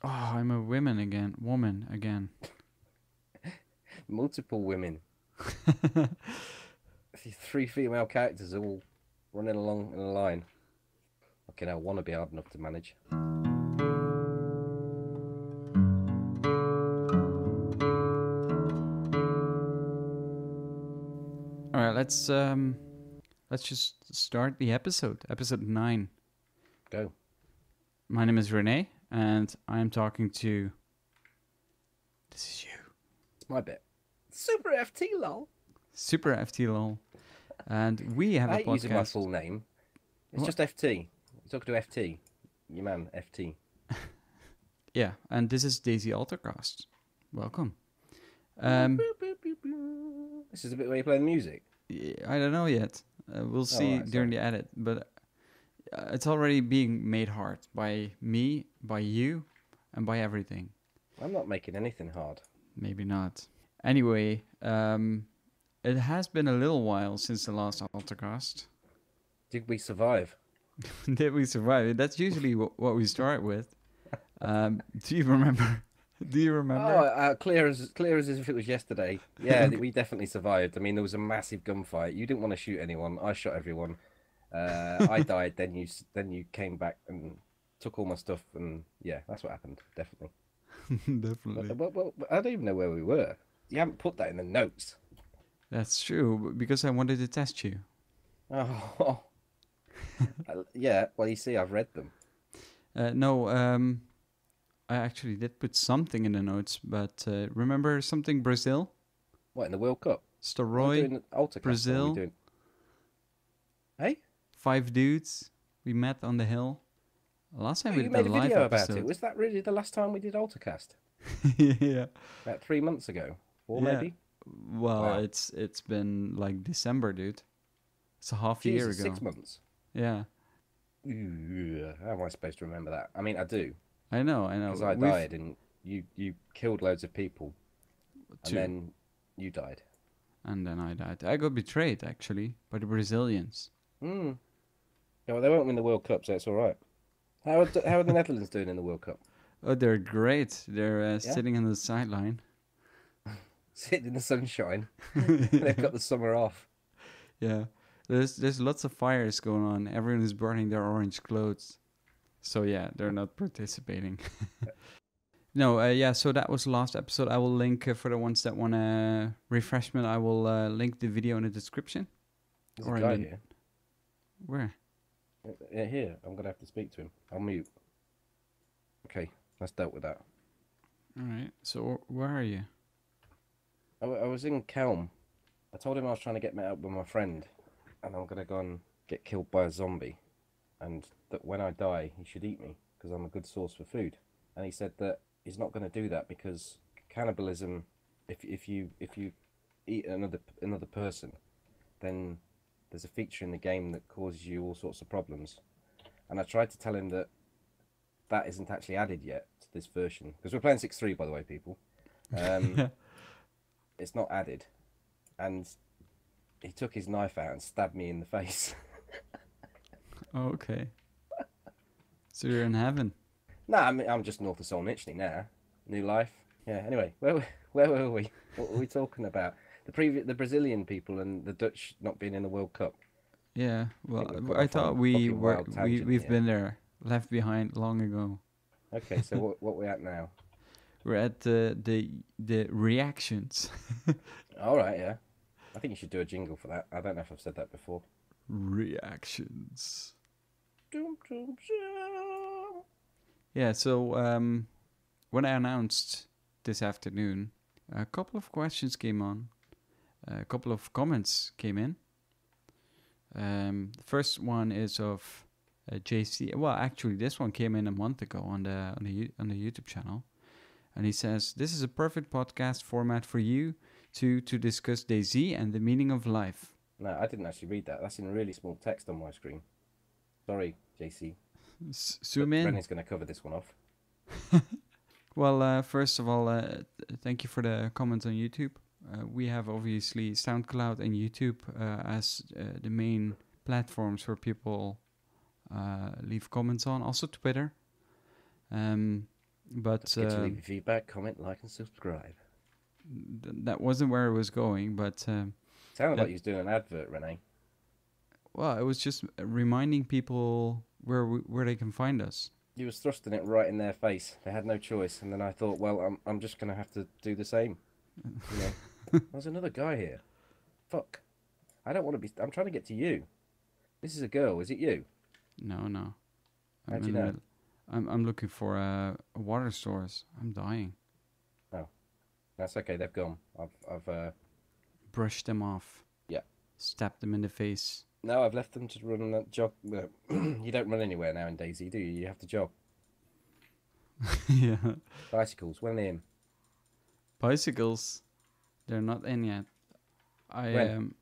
Oh, I'm a woman again. Multiple women. Three female characters all running along in a line. Okay, now want to be hard enough to manage. All right, let's just start the episode 9. Go. My name is Rene, and I'm talking to. This is you, It's my bit. Superftlol. Superftlol, and we have I a hate using my podcast. full name. It's What? just FT. You're talking to FT. Your man, FT. Yeah, and this is DayZ Altarcast. Welcome. This is a bit where you play the music. I don't know yet. We'll see right, during sorry. the edit, but it's already being made hard by me, by you, and by everything. I'm not making anything hard. Maybe not. Anyway, it has been a little while since the last Altarcast. Did we survive? Did we survive? That's usually what we start with. Do you remember? Do you remember? Oh, clear as if it was yesterday. Yeah, we definitely survived. I mean, there was a massive gunfight. You didn't want to shoot anyone. I shot everyone. I died. Then you came back and took all my stuff. And yeah, that's what happened. Definitely. Definitely. Well, I don't even know where we were. You haven't put that in the notes. That's true, because I wanted to test you. Oh, yeah. Well, you see, I've read them. No, I actually did put something in the notes, but remember something Brazil? What, in the World Cup? Are we Staroy, doing Altarcast? Brazil. Doing... Hey? 5 dudes. We met on the hill. Last time we You did made a a live video about episode. it. Was that really the last time we did Altarcast? Yeah. About 3 months ago? Or Yeah. maybe? Well, Wow. it's been like December, dude. It's a half year Jesus, ago. 6 months. Yeah. Ooh, how am I supposed to remember that? I mean, I do. I know. Because I died and you killed loads of people. Two. And then you died. And then I died. I got betrayed, actually, by the Brazilians. Hmm. Yeah, well, they won't win the World Cup, so it's all right. How are the Netherlands doing in the World Cup? Oh, they're great. They're Yeah? sitting on the sideline. Sitting in the sunshine. They've got the summer off. Yeah. There's lots of fires going on. Everyone is burning their orange clothes. So yeah, they're not participating. No, yeah, so that was the last episode. I will link, for the ones that want refreshment, I will link the video in the description. There's Or a in guy the- here. Where? Yeah, here. I'm going to have to speak to him. I'll mute. Okay, that's dealt with that. Alright, so where are you? I was in Kelm. I told him I was trying to get met up with my friend, and I'm going to go and get killed by a zombie, and that when I die, he should eat me, because I'm a good source for food. And he said that he's not going to do that because cannibalism, if you eat another person, then there's a feature in the game that causes you all sorts of problems. And I tried to tell him that that isn't actually added yet to this version, because we're playing 6.3, by the way, people. Yeah. It's not added, and he took his knife out and stabbed me in the face. Oh, okay. So you're in heaven. Nah, I'm just north of Solnichney now. New life. Yeah. Anyway, where were we? What were we talking about? The Brazilian people and the Dutch not being in the World Cup. Yeah, well, we've got I off thought on a we fucking were wild tangent we've here. been there, left behind long ago. Okay, so what we at now? We're at the reactions. All right, yeah. I think you should do a jingle for that. I don't know if I've said that before. Reactions. Dum, dum, dum. Yeah, so when I announced this afternoon, a couple of questions came on, a couple of comments came in. The first one is of JC. Well, actually, this one came in a month ago on the YouTube channel, and he says, "This is a perfect podcast format for you to discuss DayZ and the meaning of life." No, I didn't actually read that. That's in really small text on my screen. Sorry, JC. Zoom in. Rene's going to cover this one off. Well, first of all, thank you for the comment on YouTube. We have obviously SoundCloud and YouTube as the main platforms where people leave comments on. Also Twitter. But Don't forget to leave your feedback, comment, like, and subscribe. that wasn't where it was going. But Sounded like you was doing an advert, Rene. well, it was just reminding people where they can find us. You was thrusting it right in their face. They had no choice, and then I thought, well, I'm just gonna have to do the same. You know, there's another guy here. Fuck. I don't want to be. I'm trying to get to you. This is a girl. Is it you? No. How'd you know? I'm looking for water source. I'm dying. Oh, that's okay. They've gone. I've Brush them off. Yeah. Stab them in the face. No, I've left them to run that jog. You don't run anywhere now in DayZ, do you? You have to jog. Yeah. Bicycles. When are they in? Bicycles, they're not in yet. When?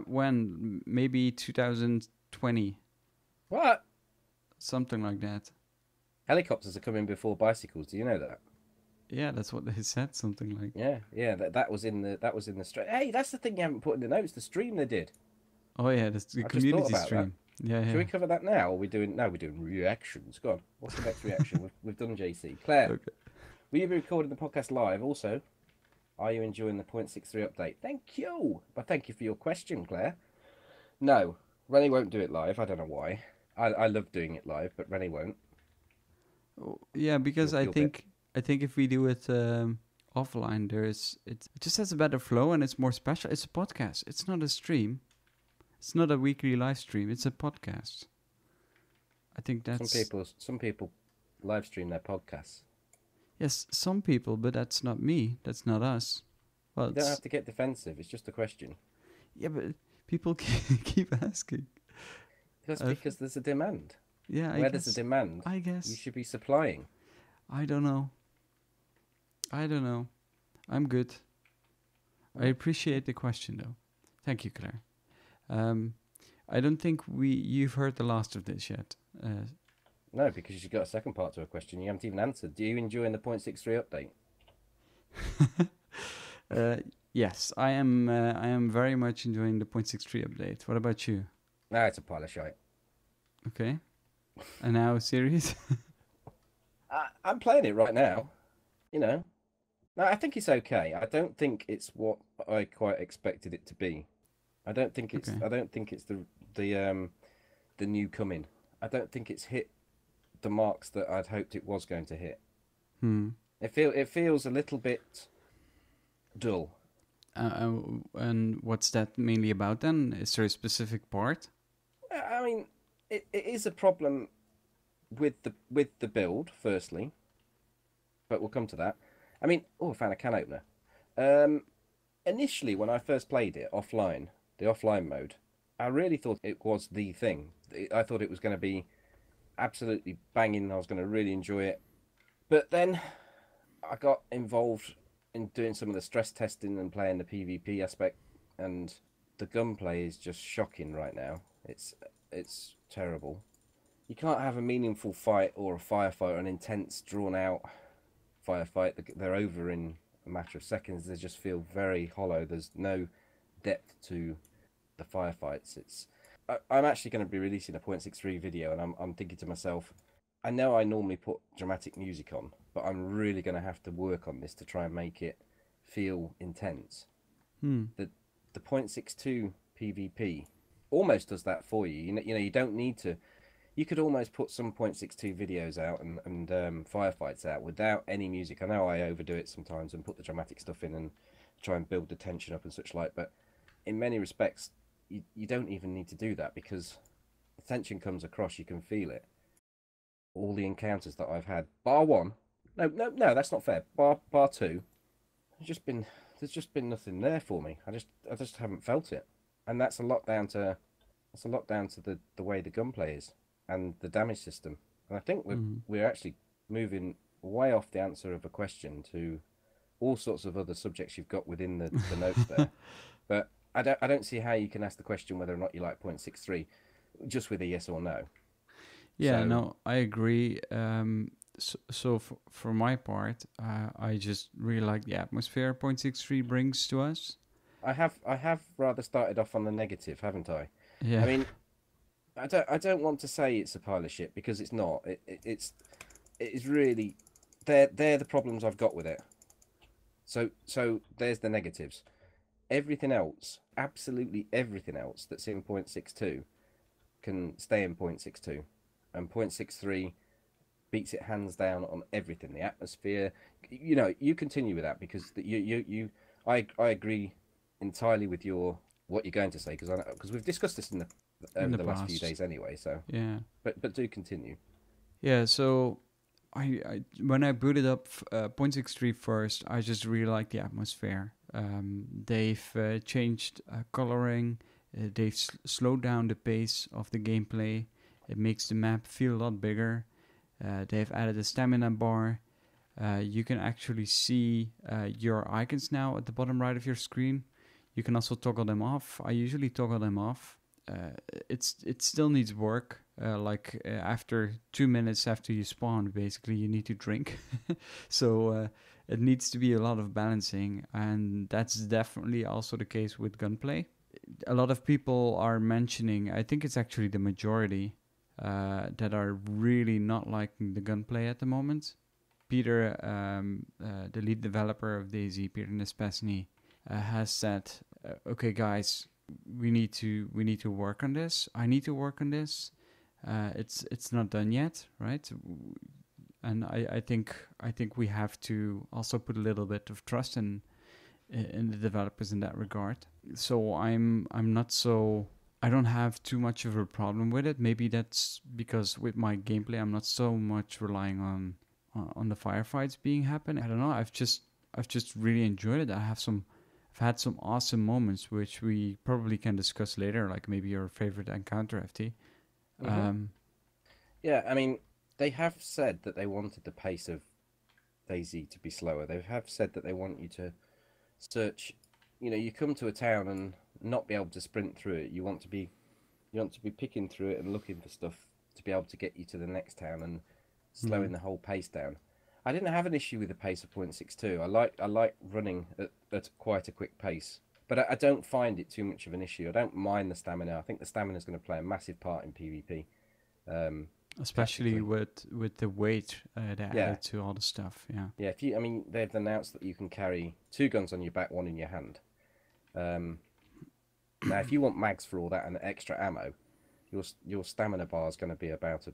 When maybe 2020, What? something like that. Helicopters are coming before bicycles. Do you know that? Yeah, that's what they said. Something like. Yeah. That was in the stream. Hey, that's the thing you haven't put in the notes. The stream they did. Oh yeah, that's the I just community thought about stream. Yeah. Should we cover that now? Or are we doing? No, we're doing reactions. God, what's the next reaction? We've done JC. Claire, Okay. will you be recording the podcast live? Also, are you enjoying the 0.63 update? Thank you. But thank you for your question, Claire. No, Rene won't do it live. I don't know why. I love doing it live, but Rene won't. Oh, yeah, because I You'll think if we do it offline, it just has a better flow and it's more special. It's a podcast. It's not a stream. It's not a weekly live stream. It's a podcast. I think that's Some people live stream their podcasts. yes, some people, but that's not me. That's not us. Well, You don't have to get defensive. It's just a question. yeah, but people keep asking. That's because there's a demand. Yeah, Where there's a demand, I guess. you should be supplying. I don't know. I'm good. I appreciate the question, though. Thank you, Claire. I don't think you've heard the last of this yet. No, because you've got a second part to a question you haven't even answered. Do you enjoy the 0.63 update? Yes, I am. I am very much enjoying the 0.63 update. What about you? Nah, it's a pile of shite. Okay. And now, serious? I'm playing it right now. You know. No, I think it's okay. I don't think it's what I quite expected it to be. I don't think it's. Okay. I don't think it's the new coming. I don't think it's hit the marks that I'd hoped it was going to hit. It feels a little bit dull. And what's that mainly about then? Is there a specific part? I mean, it is a problem with the build, firstly, but we'll come to that. I mean, I found a can opener. Initially, when I first played it offline, the offline mode, I really thought it was the thing. I thought it was going to be absolutely banging. I was going to really enjoy it. But then I got involved in doing some of the stress testing and playing the PvP aspect, and the gunplay is just shocking right now. It's terrible. You can't have a meaningful fight or a firefight or an intense, drawn-out firefight. They're over in a matter of seconds. They just feel very hollow. There's no depth to the firefights. I'm actually going to be releasing a 0.63 video, and I'm thinking to myself, I know I normally put dramatic music on, but I'm really going to have to work on this to try and make it feel intense. The 0.62 PvP almost does that for you. You know, you don't need to. You could almost put some 0.62 videos out and firefights out without any music. I know I overdo it sometimes and put the dramatic stuff in and try and build the tension up and such like, but in many respects, you don't even need to do that because the tension comes across. You can feel it. All the encounters that I've had, bar one, no, that's not fair. Bar two, there's just been nothing there for me. I just haven't felt it, and that's a lot down to the way the gunplay is and the damage system. And I think we're actually moving way off the answer of a question to all sorts of other subjects you've got within the notes there. But I don't see how you can ask the question whether or not you like 0.63 just with a yes or no. Yeah, So- no, I agree. So for my part, I just really like the atmosphere 0.63 brings to us. I have rather started off on the negative, haven't I? Yeah. I mean, I don't want to say it's a pile of shit because it's not. It is really they're the problems I've got with it. So there's the negatives. Everything else, absolutely everything else that's in 0.62 can stay in 0.62, and 0.63 beats it hands down on everything. The atmosphere, you continue with that because I agree entirely with what you're going to say because we've discussed this over the last few days anyway. So yeah, but do continue. yeah. So I when I booted up 0.63 first, I just really like the atmosphere. They've changed coloring. They've slowed down the pace of the gameplay. It makes the map feel a lot bigger. They've added a stamina bar. You can actually see your icons now at the bottom right of your screen. You can also toggle them off. I usually toggle them off. It still needs work. After 2 minutes after you spawn, basically you need to drink. So it needs to be a lot of balancing, and that's definitely also the case with gunplay. A lot of people are mentioning, I think it's actually the majority, that are really not liking the gunplay at the moment. Peter, the lead developer of DayZ, Peter Nespesny, has said, "Okay, guys, we need to work on this. I need to work on this. It's not done yet, right? And I think we have to also put a little bit of trust in the developers in that regard. So I'm not so." I don't have too much of a problem with it. Maybe that's because with my gameplay, I'm not so much relying on the firefights being happen. I don't know. I've just really enjoyed it. I've had some awesome moments, which we probably can discuss later. Like maybe your favorite encounter, FT. Mm-hmm. Yeah, I mean, they have said that they wanted the pace of DayZ to be slower. They have said that they want you to search. You come to a town and not be able to sprint through it. You want to be picking through it and looking for stuff to be able to get you to the next town and slowing the whole pace down. I didn't have an issue with the pace of 0.62. I like running at quite a quick pace, but I don't find it too much of an issue. I don't mind the stamina. I think the stamina is going to play a massive part in PvP, especially with the weight they added to all the stuff. Yeah. They've announced that you can carry 2 guns on your back, 1 in your hand. Now, if you want mags for all that and extra ammo, your stamina bar is going to be about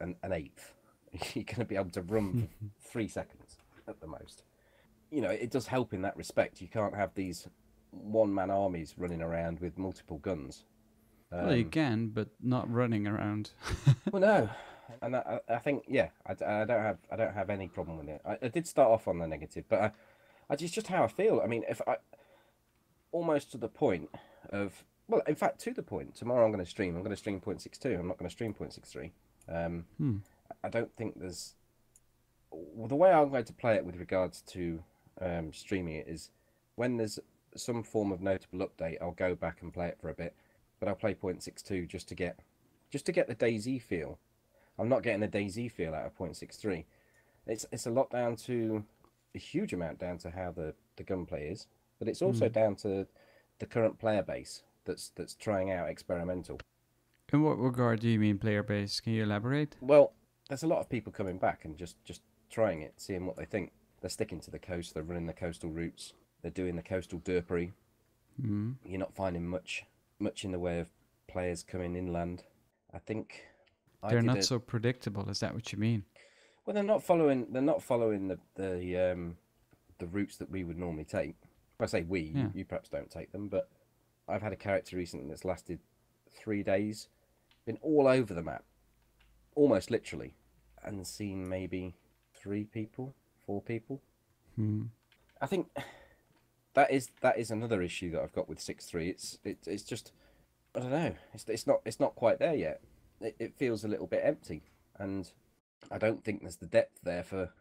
an eighth. You're going to be able to run for 3 seconds at the most. It does help in that respect. You can't have these one-man armies running around with multiple guns. Well, you can, but not running around. Well, no, and I think I don't have any problem with it. I did start off on the negative, but it's just how I feel. I mean, if I almost to the point of, well, in fact, to the point. Tomorrow I'm going to stream. I'm going to stream 0.62. I'm not going to stream 0.63. I don't think there's... Well, the way I'm going to play it with regards to streaming it is when there's some form of notable update, I'll go back and play it for a bit. But I'll play 0.62 just to get the DayZ feel. I'm not getting the DayZ feel out of 0.63. It's a lot down to... a huge amount down to how the gunplay is. But it's also down to the current player base that's trying out experimental. In what regard do you mean player base? Can you elaborate? Well, there's a lot of people coming back and just trying it, seeing what they think. They're sticking to the coast, they're running the coastal routes, they're doing the coastal derpery. You're not finding much in the way of players coming inland. I think they're not so predictable. Is that what you mean? Well, they're not following the routes that we would normally take. I say we, you perhaps don't take them, but I've had a character recently that's lasted 3 days, been all over the map, almost literally, and seen maybe 3 people, 4 people. I think that is another issue that I've got with 6.3. It's just, I don't know, it's not quite there yet. It feels a little bit empty, and I don't think there's the depth there for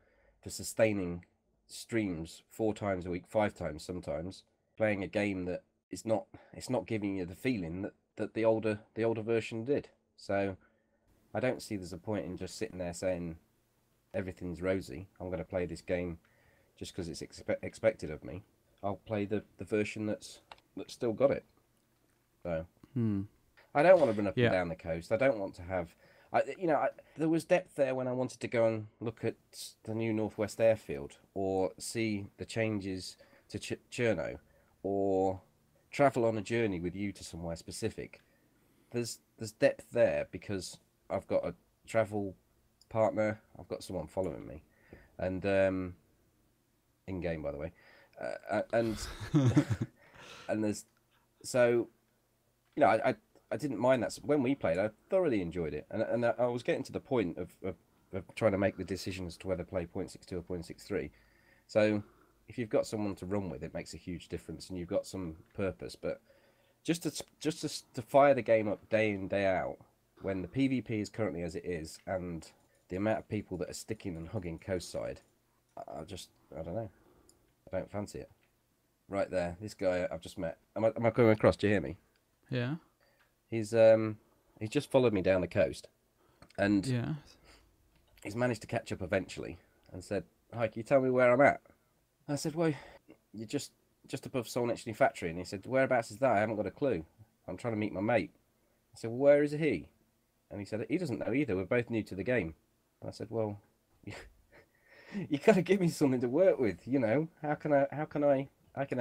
sustaining streams 4 times a week, 5 times sometimes, playing a game that it's not giving you the feeling that the older version did. So I don't see there's a point in just sitting there saying everything's rosy. I'm going to play this game just because it's expected of me. I'll play the version that's still got it. So I don't want to run up and down the coast. I don't want to have There was depth there when I wanted to go and look at the new Northwest Airfield or see the changes to Cherno or travel on a journey with you to somewhere specific. There's depth there because I've got a travel partner. I've got someone following me, and in game, by the way, and and there's so I didn't mind that. When we played, I thoroughly enjoyed it, and I was getting to the point of trying to make the decision as to whether to play 0.62 or 0.63. So if you've got someone to run with, it makes a huge difference, and you've got some purpose. But just to fire the game up day in day out, when the PvP is currently as it is, and the amount of people that are sticking and hugging coastside, I don't know, I don't fancy it. Right there, this guy I've just met. Am I coming across? Do you hear me? Yeah. He's just followed me down the coast, and Yeah. he's managed to catch up eventually, and said, "Hi, can you tell me where I'm at?" I said, "Well, you're just above Soul Nextly Factory," and he said, "Whereabouts is that? I haven't got a clue. I'm trying to meet my mate." I said, "Well, where is he?" And he said, "He doesn't know either. We're both new to the game." And I said, "Well, you got to give me something to work with. How can I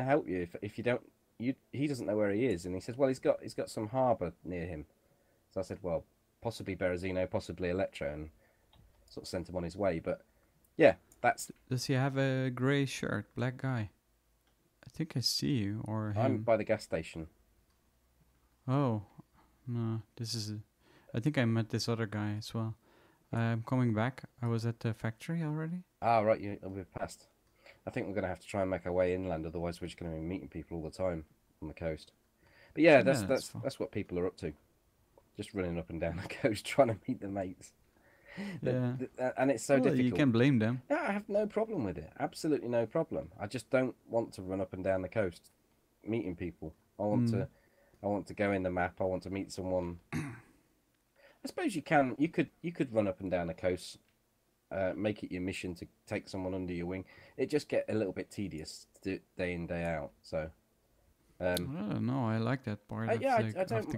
help you if you don't? He doesn't know where he is." And he said, "Well, he's got some harbour near him." So I said, "Well, possibly Berezino, possibly Electro," and sort of sent him on his way. But yeah, that's. Does he have a grey shirt, black guy? I think I see you or him. I'm by the gas station. Oh, no, I think I met this other guy as well. I'm coming back. I was at the factory already. Ah, right, we've passed. I think we're going to have to try and make our way inland, otherwise we're just going to be meeting people all the time on the coast. But yeah, that's what people are up to. Just running up and down the coast trying to meet the mates. Yeah. And it's so difficult. You can blame them. Yeah, I have no problem with it. Absolutely no problem. I just don't want to run up and down the coast meeting people. I want to go in the map. I want to meet someone. I suppose you could run up and down the coast, make it your mission to take someone under your wing. It just get a little bit tedious to do it day in day out. So, no, I like that part. I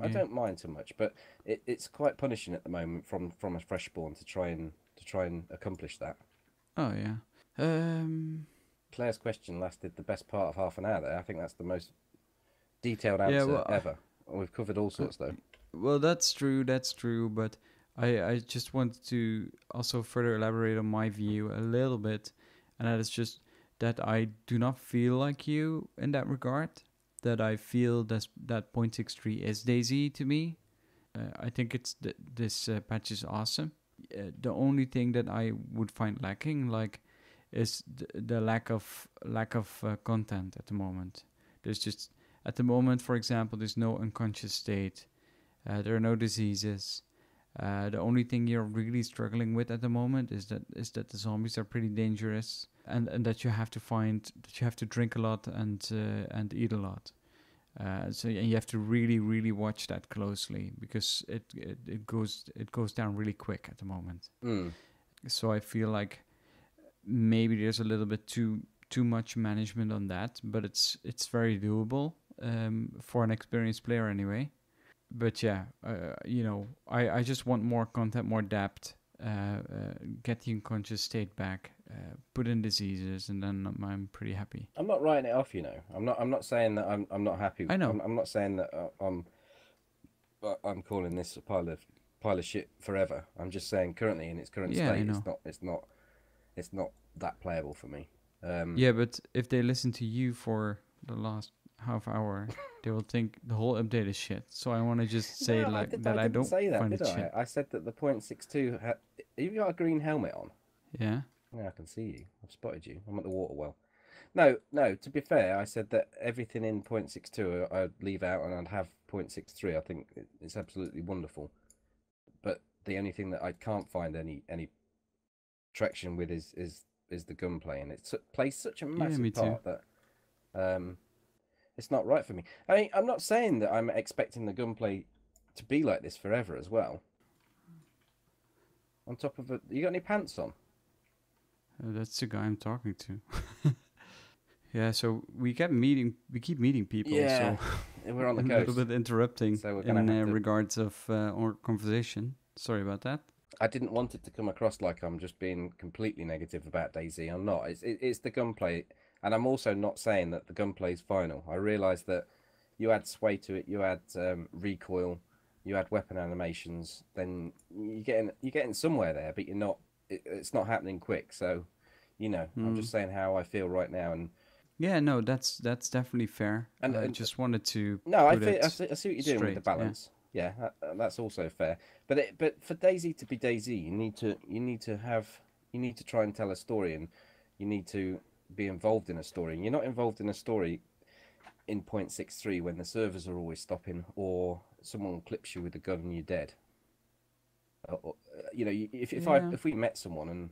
don't mind too much, but it's quite punishing at the moment from a freshborn to try and accomplish that. Oh yeah. Claire's question lasted the best part of half an hour there. I think that's the most detailed answer ever. We've covered all sorts though. Well, that's true, but I just wanted to also further elaborate on my view a little bit, and that is just that I do not feel like you in that regard, that I feel that 0.63 is DayZ to me. I think this patch is awesome. The only thing that I would find lacking, is the lack of content at the moment. There's just, at the moment, for example, there's no unconscious state. There are no diseases. The only thing you're really struggling with at the moment is that the zombies are pretty dangerous, and that you have to drink a lot and eat a lot. So you have to really, really watch that closely, because it goes down really quick at the moment. So I feel like maybe there's a little bit too much management on that, but it's very doable for an experienced player anyway. But yeah, I just want more content, more depth, get the unconscious state back, put in diseases, and then I'm pretty happy. I'm not writing it off, I'm not saying that I'm not happy. I know. I'm not saying that I'm calling this a pile of shit forever. I'm just saying currently in its current state, it's not that playable for me. Yeah, but if they listen to you for the last half hour, they will think the whole update is shit. So I want to just say I don't say that, find did it I? shit. I said that the 0.62 you've got a green helmet on. Yeah. Yeah, I can see you. I've spotted you. I'm at the water well. No, to be fair, I said that everything in 0.62 I'd leave out and I'd have 0.63. I think it's absolutely wonderful. But the only thing that I can't find any traction with is the gunplay, and it plays such a massive part that it's not right for me. I mean, I'm not saying that I'm expecting the gunplay to be like this forever as well. On top of it, you got any pants on? That's the guy I'm talking to. Yeah, so we keep meeting people. Yeah, so we're on the coast. A little bit interrupting so in regards of our conversation. Sorry about that. I didn't want it to come across like I'm just being completely negative about DayZ. I'm not. It's the gunplay, and I'm also not saying that the gunplay is final. I realise that you add sway to it, you add recoil, you add weapon animations, then you're getting somewhere there, but you're not. It's not happening quick. So, I'm just saying how I feel right now, and Yeah, no, that's definitely fair. I and just wanted to no, put I it see what you're doing with the straight. Yeah. balance. Yeah, that's also fair. But for DayZ to be DayZ, you need to try and tell a story, and you need to be involved in a story. And you're not involved in a story in 0.63 when the servers are always stopping, or someone clips you with a gun and you're dead. Yeah. If we met someone and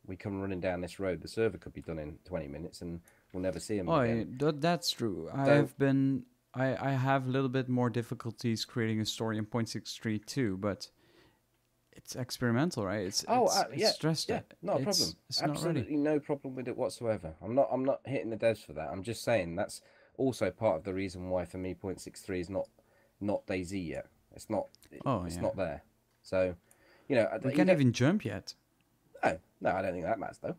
we come running down this road, the server could be done in 20 minutes, and we'll never see him Oh, again. that's true. So I have a little bit more difficulties creating a story in 0.63 too, but it's experimental, right? It's stressed. yeah, not a problem. It's not ready. Absolutely no problem with it whatsoever. I'm not hitting the devs for that. I'm just saying that's also part of the reason why for me 0.63 is not DayZ yet. It's not. It's not there. So, We can't even jump yet. No, I don't think that matters though.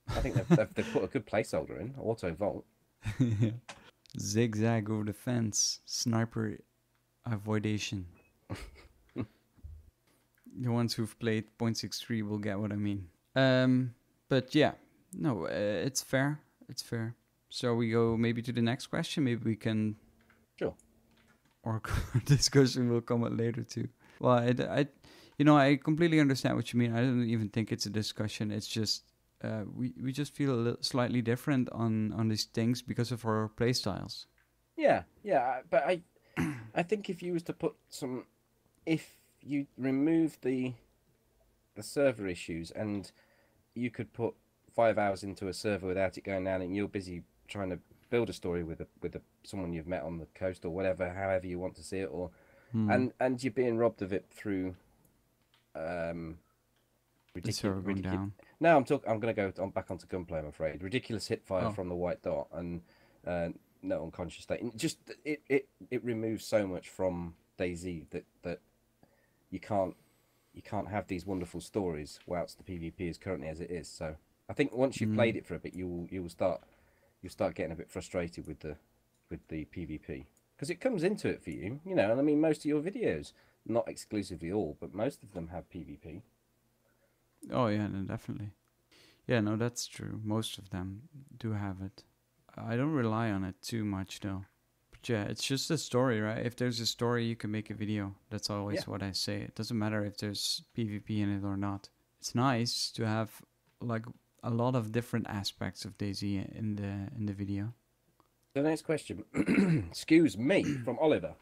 I think they've put a good placeholder in auto vault. Zigzag over the fence, sniper avoidation. The ones who've played 0.63 will get what I mean. But yeah, no, it's fair. It's fair. So we go maybe to the next question. Maybe we can. Sure. Or discussion will come up later too. Well, I completely understand what you mean. I don't even think it's a discussion. It's just we just feel a little slightly different on these things because of our play styles. Yeah, but I think if you was to put if you remove the server issues and you could put 5 hours into a server without it going down, and you're busy trying to build a story with someone you've met on the coast or whatever, however you want to see it, or and you're being robbed of it through ridiculous. Down. No, I'm going to go back onto gunplay. I'm afraid ridiculous hit fire from the white dot and no unconscious state. And just it removes so much from DayZ that you can't have these wonderful stories whilst the PvP is currently as it is. So I think once you've played it for a bit, you'll start getting a bit frustrated with the PvP, because it comes into it for you, and I mean most of your videos, not exclusively all, but most of them have PvP. Oh yeah, no, definitely. Yeah, no, that's true. Most of them do have it. I don't rely on it too much though. But yeah, it's just a story, right? If there's a story, you can make a video. That's always what I say. It doesn't matter if there's PvP in it or not. It's nice to have like a lot of different aspects of DayZ in the video. The next question, excuse me, from Oliver.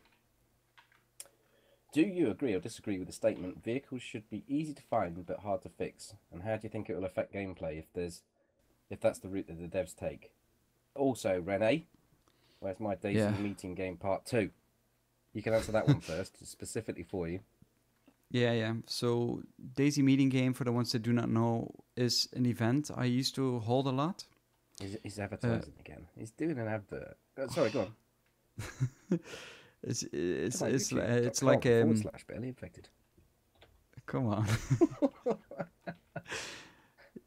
Do you agree or disagree with the statement vehicles should be easy to find but hard to fix? And how do you think it will affect gameplay if that's the route that the devs take? Also, Rene, where's my DayZ meeting game part 2? You can answer that one first, specifically for you. Yeah. So DayZ meeting game, for the ones that do not know, is an event I used to hold a lot. He's advertising again. He's doing an advert. Sorry, go on. It's like /barely infected. Come on.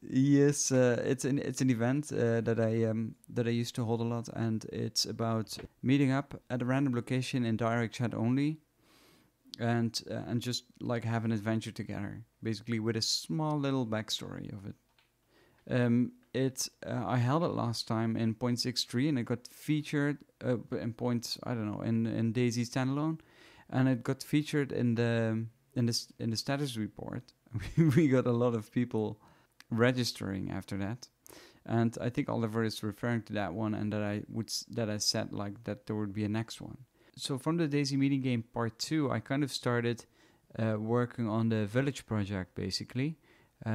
Yes, it's an event that I used to hold a lot, and it's about meeting up at a random location in direct chat only, and just like have an adventure together, basically with a small little backstory of it. I held it last time in 0.63, and it got featured in in DayZ standalone, and it got featured in the status report. We got a lot of people registering after that, and I think Oliver is referring to that one, and that I said like that there would be a next one. So from the DayZ meeting game part 2, I kind of started working on the village project basically,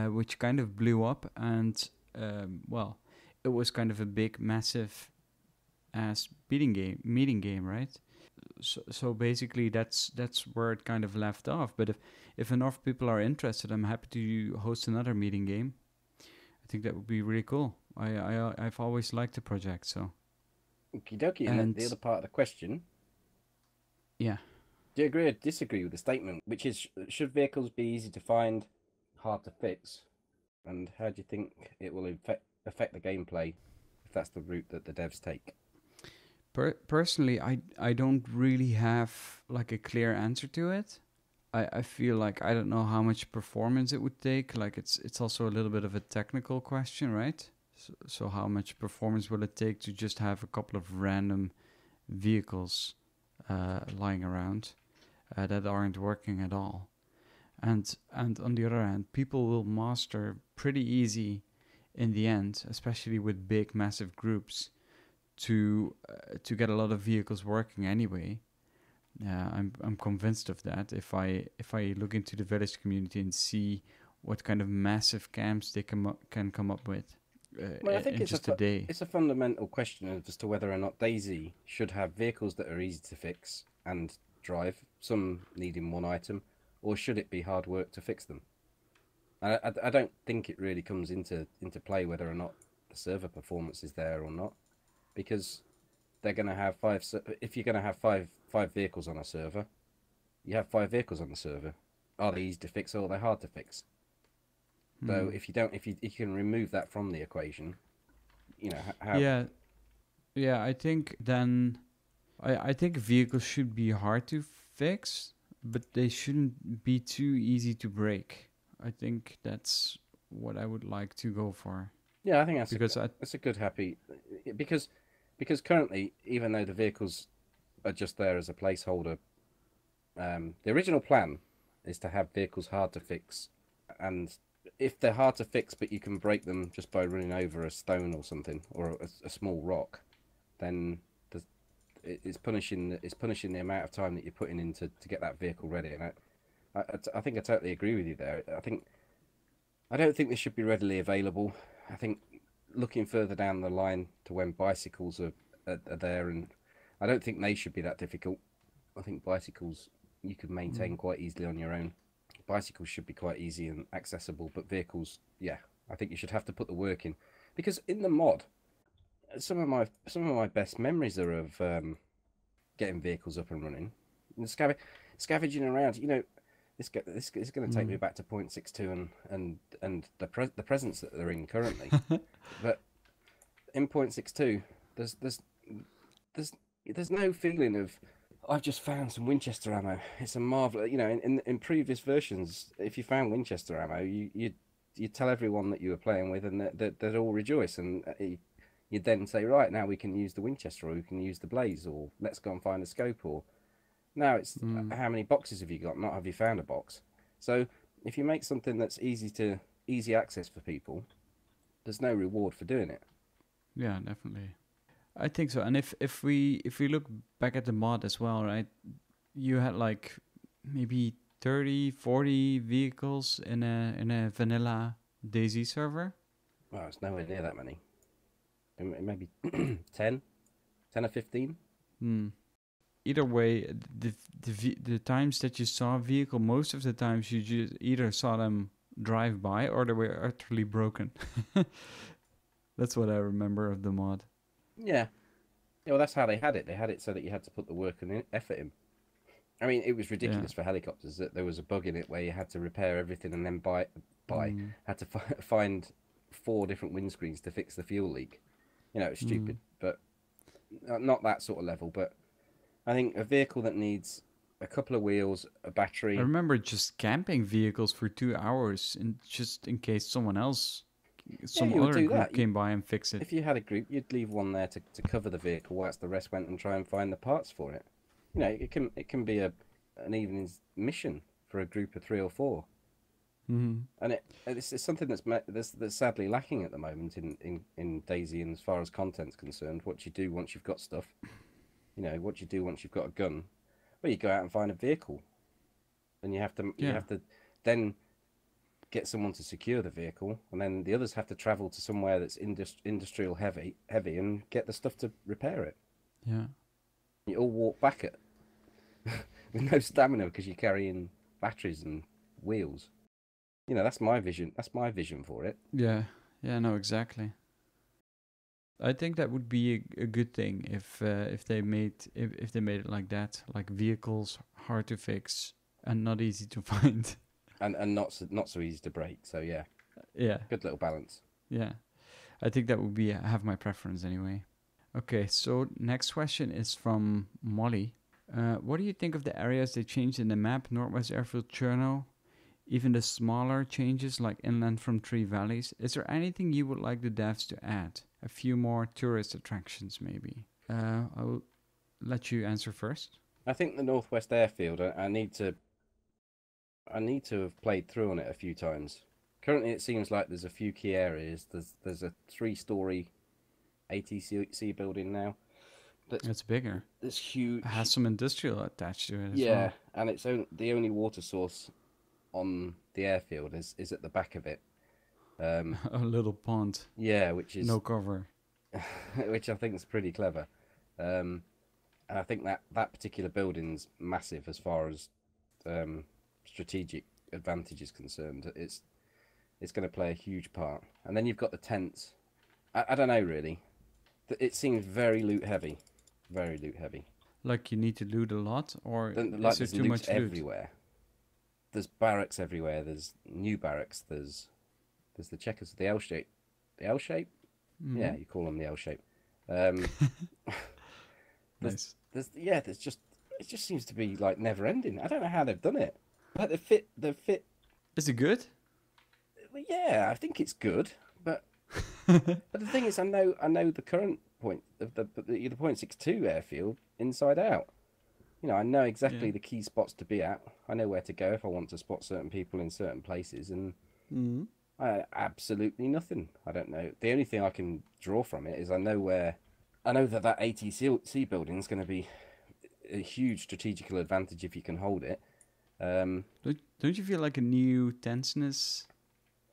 which kind of blew up, and it was kind of a big, massive ass meeting game, right? So basically that's where it kind of left off. But if enough people are interested, I'm happy to host another meeting game. I think that would be really cool. I've always liked the project, so. Okie dokie. And the other part of the question. Yeah. Do you agree or disagree with the statement, which is, should vehicles be easy to find, hard to fix? And how do you think it will affect the gameplay if that's the route that the devs take? Personally, I don't really have like a clear answer to it. I feel like I don't know how much performance it would take. Like it's also a little bit of a technical question, right? So how much performance will it take to just have a couple of random vehicles lying around that aren't working at all? And on the other hand, people will master pretty easy in the end, especially with big massive groups, to get a lot of vehicles working anyway. Yeah, I'm convinced of that. If I look into the village community and see what kind of massive camps they can come up with Well, I think in just a day. it's a fundamental question as to whether or not DayZ should have vehicles that are easy to fix and drive, some needing one item, or should it be hard work to fix them? I don't think it really comes into play whether or not the server performance is there or not, because they're going to have if you're going to have five vehicles on a server, you have 5 vehicles on the server. Are they easy to fix or are they hard to fix? So if you can remove that from the equation, you know how. Yeah. I think then I think vehicles should be hard to fix, but they shouldn't be too easy to break. I think that's what I would like to go for. Yeah, I think that's a good happy, because currently, even though the vehicles are just there as a placeholder, the original plan is to have vehicles hard to fix, and if they're hard to fix but you can break them just by running over a stone or something, or a small rock, then it's punishing the amount of time that you're putting in to get that vehicle ready. And I think I totally agree with you there. I don't think this should be readily available. I think looking further down the line to when bicycles are there, and I don't think they should be that difficult. I think bicycles you could maintain quite easily on your own. Bicycles should be quite easy and accessible, but vehicles, yeah, I think you should have to put the work in, because in the mod, some of my best memories are of getting vehicles up and running and scavenging around. You know, this is going to take me back to 0.62 and the presence that they're in currently. But in 0.62, there's no feeling of I've just found some Winchester ammo. It's a marvel. You know, in previous versions, if you found Winchester ammo, you tell everyone that you were playing with, and they'd all rejoice, and you'd then say, right, now we can use the Winchester, or we can use the Blaze, or let's go and find a scope. Or now it's how many boxes have you got? Not have you found a box. So if you make something that's easy access for people, there's no reward for doing it. Yeah, definitely. I think so. And if we look back at the mod as well, right? You had like maybe 30, 40 vehicles in a vanilla DayZ server. Well, it's nowhere near that many. Maybe 10 or 15. Either way, the times that you saw a vehicle, most of the times you just either saw them drive by or they were utterly broken. That's what I remember of the mod. Yeah. Well, that's how they had it. They had it so that you had to put the work and effort in. I mean, it was ridiculous for helicopters that there was a bug in it where you had to repair everything and then had to find 4 different windscreens to fix the fuel leak. You know, it's stupid, but not that sort of level. But I think a vehicle that needs a couple of wheels, a battery. I remember just camping vehicles for 2 hours just in case some other group came by and fixed it. If you had a group, you'd leave one there to cover the vehicle whilst the rest went and try and find the parts for it. You know, it can be an evening's mission for a group of 3 or 4. And it's something that's sadly lacking at the moment in DayZ, and as far as content's concerned. What you do once you've got stuff, you know, what you do once you've got a gun, well, you go out and find a vehicle, and you have to then get someone to secure the vehicle, and then the others have to travel to somewhere that's industrial heavy and get the stuff to repair it. Yeah, you all walk back with no stamina because you're carrying batteries and wheels. You know, that's my vision for it. Yeah, no, exactly. I think that would be a good thing if they made if they made it like that, like vehicles hard to fix and not easy to find. And not so easy to break. So yeah, Yeah, good little balance. yeah. I think that would be have my preference anyway. Okay, so next question is from Molly. What do you think of the areas they changed in the map? Northwest Airfield, Cherno, even the smaller changes like inland from Three Valleys. Is there anything you would like the devs to add? A few more tourist attractions, maybe. I will let you answer first. I think the Northwest Airfield. I need to have played through on it a few times. Currently, it seems like there's a few key areas. There's a 3-story ATC building now. It's bigger. It's huge. It has some industrial attached to it as Yeah, well. and it's the only water source on the airfield is at the back of it. A little pond, Yeah, which is no cover. which I think is pretty clever. And I think that particular building's massive as far as strategic advantage is concerned. It's going to play a huge part. And then you've got the tents. I don't know really. It seems very loot heavy, very loot heavy. Like you need to loot a lot, or Like is there there's too loot much loot? everywhere. There's barracks everywhere. There's new barracks. There's the checkers, the L shape, the L shape. Yeah, you call them the L shape. Nice. There's just it just seems to be like never ending. I don't know how they've done it. Like the fit. Is it good? Well, yeah, I think it's good, but the thing is, I know the current point of the 0.62 airfield inside out. You know, I know exactly Yeah. the key spots to be at. I know where to go if I want to spot certain people in certain places, and absolutely nothing. I don't know. The only thing I can draw from it is I know that ATC building is going to be a huge strategical advantage if you can hold it. Don't you feel like a new tenseness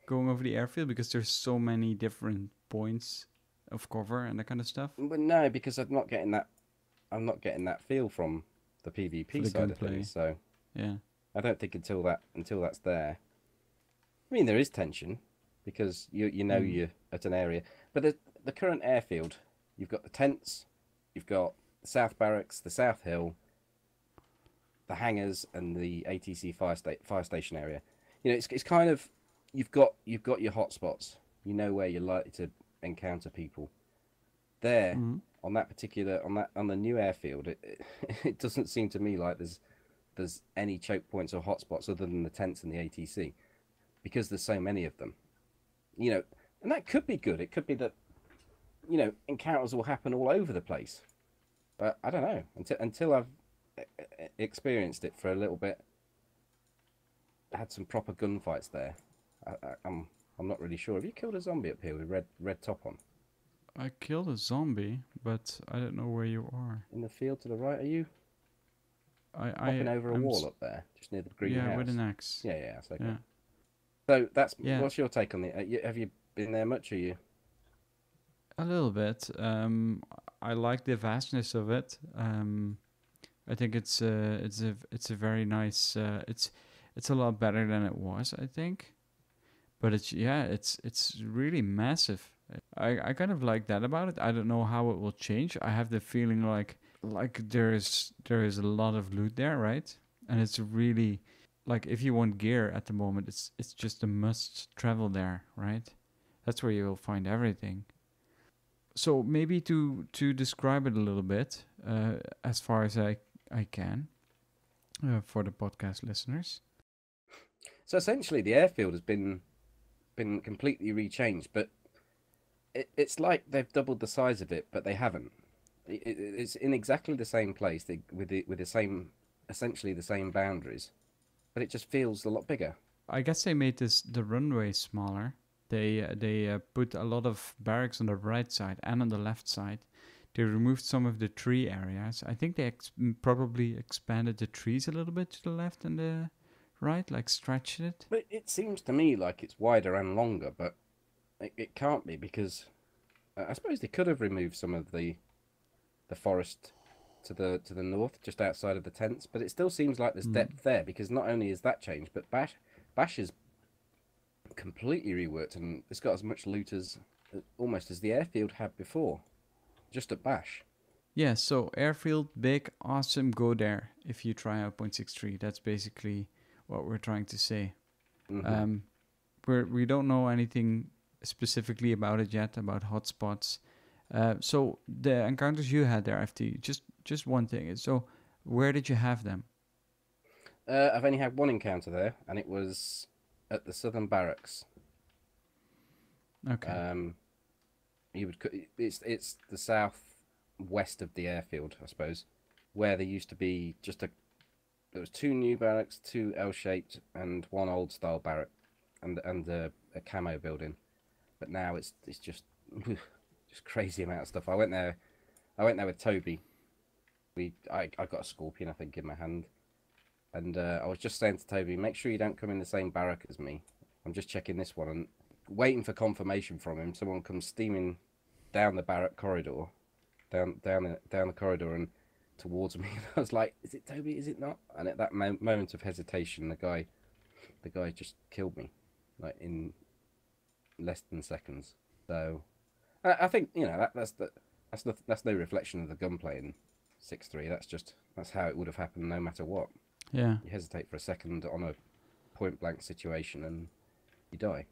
going over the airfield because there's so many different points of cover and that kind of stuff? But no, because I'm not getting that feel from the For PvP the side of gunplay. things. So Yeah. I don't think until that's there. I mean, there is tension because you know you're at an area, but the current airfield, you've got the tents, you've got the South Barracks, the South Hill, the hangars, and the ATC fire station area. You know, it's kind of you've got your hotspots. You know where you're likely to encounter people. There on the new airfield, it doesn't seem to me like there's any choke points or hotspots other than the tents and the ATC, because there's so many of them. You know, and that could be good. It could be that, you know, encounters will happen all over the place. But I don't know until I've experienced it for a little bit. Had some proper gunfights there. I'm not really sure. Have you killed a zombie up here with red top on? I killed a zombie, but I don't know where you are. In the field to the right, are you? Hopping over a I'm wall up there, just near the green house. Yeah, with an axe. Yeah, that's okay. Yeah. So Yeah. what's your take on the? Have you been there much? Are you? A little bit. I like the vastness of it. I think it's a very nice. It's a lot better than it was, I think. But it's really massive. I kind of like that about it. I don't know how it will change. I have the feeling like there is a lot of loot there, right? And it's really like if you want gear at the moment, it's just a must travel there, right? That's where you'll find everything. So maybe to describe it a little bit, as far as I can, for the podcast listeners. So essentially, the airfield has been completely rechanged, but it's like they've doubled the size of it, but they haven't. It's in exactly the same place with the same, essentially the same boundaries, but it just feels a lot bigger. I guess they made the runway smaller. They put a lot of barracks on the right side and on the left side. They removed some of the tree areas. I think they probably expanded the trees a little bit to the left and the right, like stretched it. But it seems to me like it's wider and longer, but it can't be because I suppose they could have removed some of the forest to the north, just outside of the tents. But it still seems like there's depth there because not only is that changed, but Bash is completely reworked and it's got as much loot as almost as the airfield had before, just at Bash. Yeah, so airfield, big, awesome, go there if you try out 0.63. That's basically what we're trying to say. Mm-hmm. We don't know anything specifically about it yet, about hotspots. So the encounters you had there, FT, just one thing. So where did you have them? I've only had one encounter there, and it was at the Southern Barracks. Okay. It's the southwest of the airfield, I suppose, where there used to be there was two new barracks, two L-shaped, and one old style barrack, and a camo building. But now it's just just crazy amount of stuff. I went there with Toby. I got a scorpion, I think, in my hand. And I was just saying to Toby, make sure you don't come in the same barrack as me. I'm just checking this one and waiting for confirmation from him. Someone comes steaming down the barrack corridor, down the corridor and towards me. I was like, "Is it Toby? Is it not?" And at that moment of hesitation, the guy just killed me, like in less than seconds. So I think that's no reflection of the gunplay in 6.3. That's how it would have happened no matter what. Yeah. You hesitate for a second on a point blank situation and you die.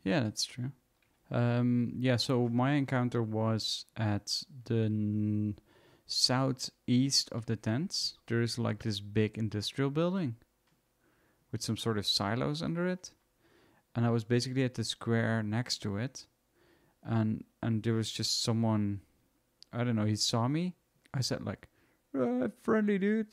Yeah, that's true. Yeah, so my encounter was at the southeast of the tents. There is like this big industrial building with some sort of silos under it. And I was basically at the square next to it. And there was just someone, I don't know, he saw me. I said like, friendly dude.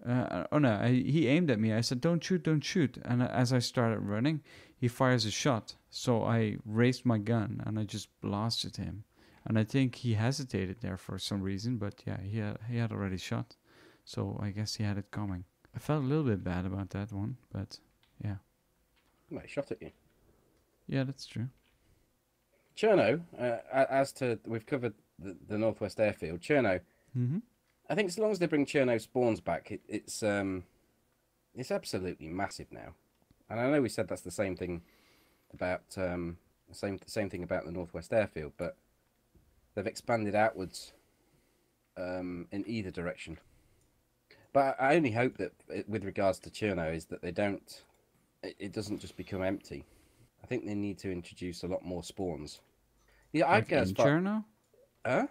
He aimed at me. I said, don't shoot. And as I started running, he fires a shot. So I raised my gun and I just blasted him. And I think he hesitated there for some reason, but yeah, he had already shot. So I guess he had it coming. I felt a little bit bad about that one, but yeah. Well, he shot at you. Yeah, that's true. Cherno, we've covered the Northwest Airfield. Cherno, Mm-hmm. I think as long as they bring Cherno spawns back, it's absolutely massive now. And I know we said that's the same thing about same thing about the Northwest Airfield, but they've expanded outwards in either direction. But I only hope that with regards to Cherno is that it doesn't just become empty. I think they need to introduce a lot more spawns. Yeah, I'd go as far. Cherno? Huh?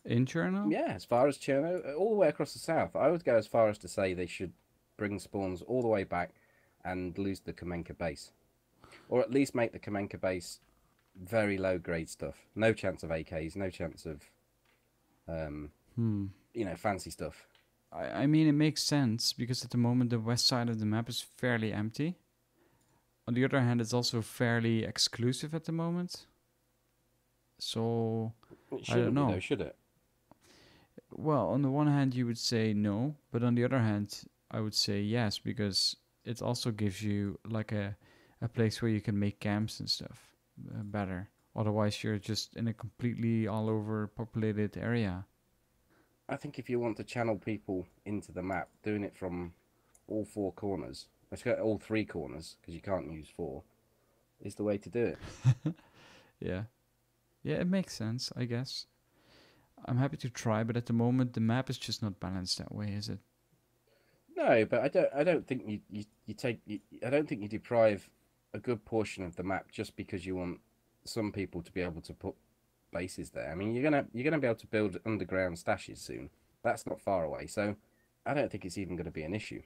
In Cherno? Yeah, as far as Cherno, all the way across the south. I would go as far as to say they should bring spawns all the way back and lose the Kamenka base. Or at least make the Kamenka base very low grade stuff. No chance of AKs, no chance of fancy stuff. I mean, it makes sense because at the moment the west side of the map is fairly empty. On the other hand, it's also fairly exclusive at the moment. So, It I don't know. Though, should it? Well, on the one hand, you would say no, but on the other hand, I would say yes, because it also gives you like a place where you can make camps and stuff better. Otherwise, you're just in a completely all over populated area. I think if you want to channel people into the map, doing it from all four corners, let's go all three corners, because you can't use four, is the way to do it. Yeah. Yeah, it makes sense, I guess. I'm happy to try, but at the moment the map is just not balanced that way, is it? No, but I don't think I don't think you deprive a good portion of the map just because you want some people to be able to put bases there. I mean, you're gonna be able to build underground stashes soon. That's not far away, so I don't think it's even going to be an issue.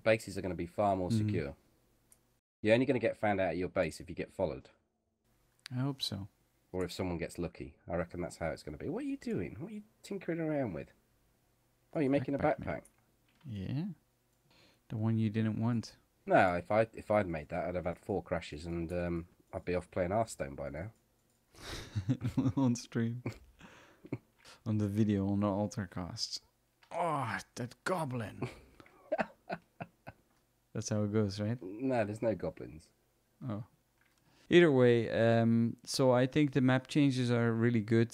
Bases are going to be far more secure. You're only going to get found out at your base if you get followed. I hope so. Or if someone gets lucky. I reckon that's how it's going to be. What are you doing? What are you tinkering around with? Oh, you're making a backpack. Yeah. The one you didn't want. No, if I'd made that, I'd have had 4 crashes and I'd be off playing Hearthstone by now. On stream. On the video on the Altarcast. Oh, that goblin. That's how it goes, right? No, there's no goblins. Oh. Either way, so I think the map changes are really good.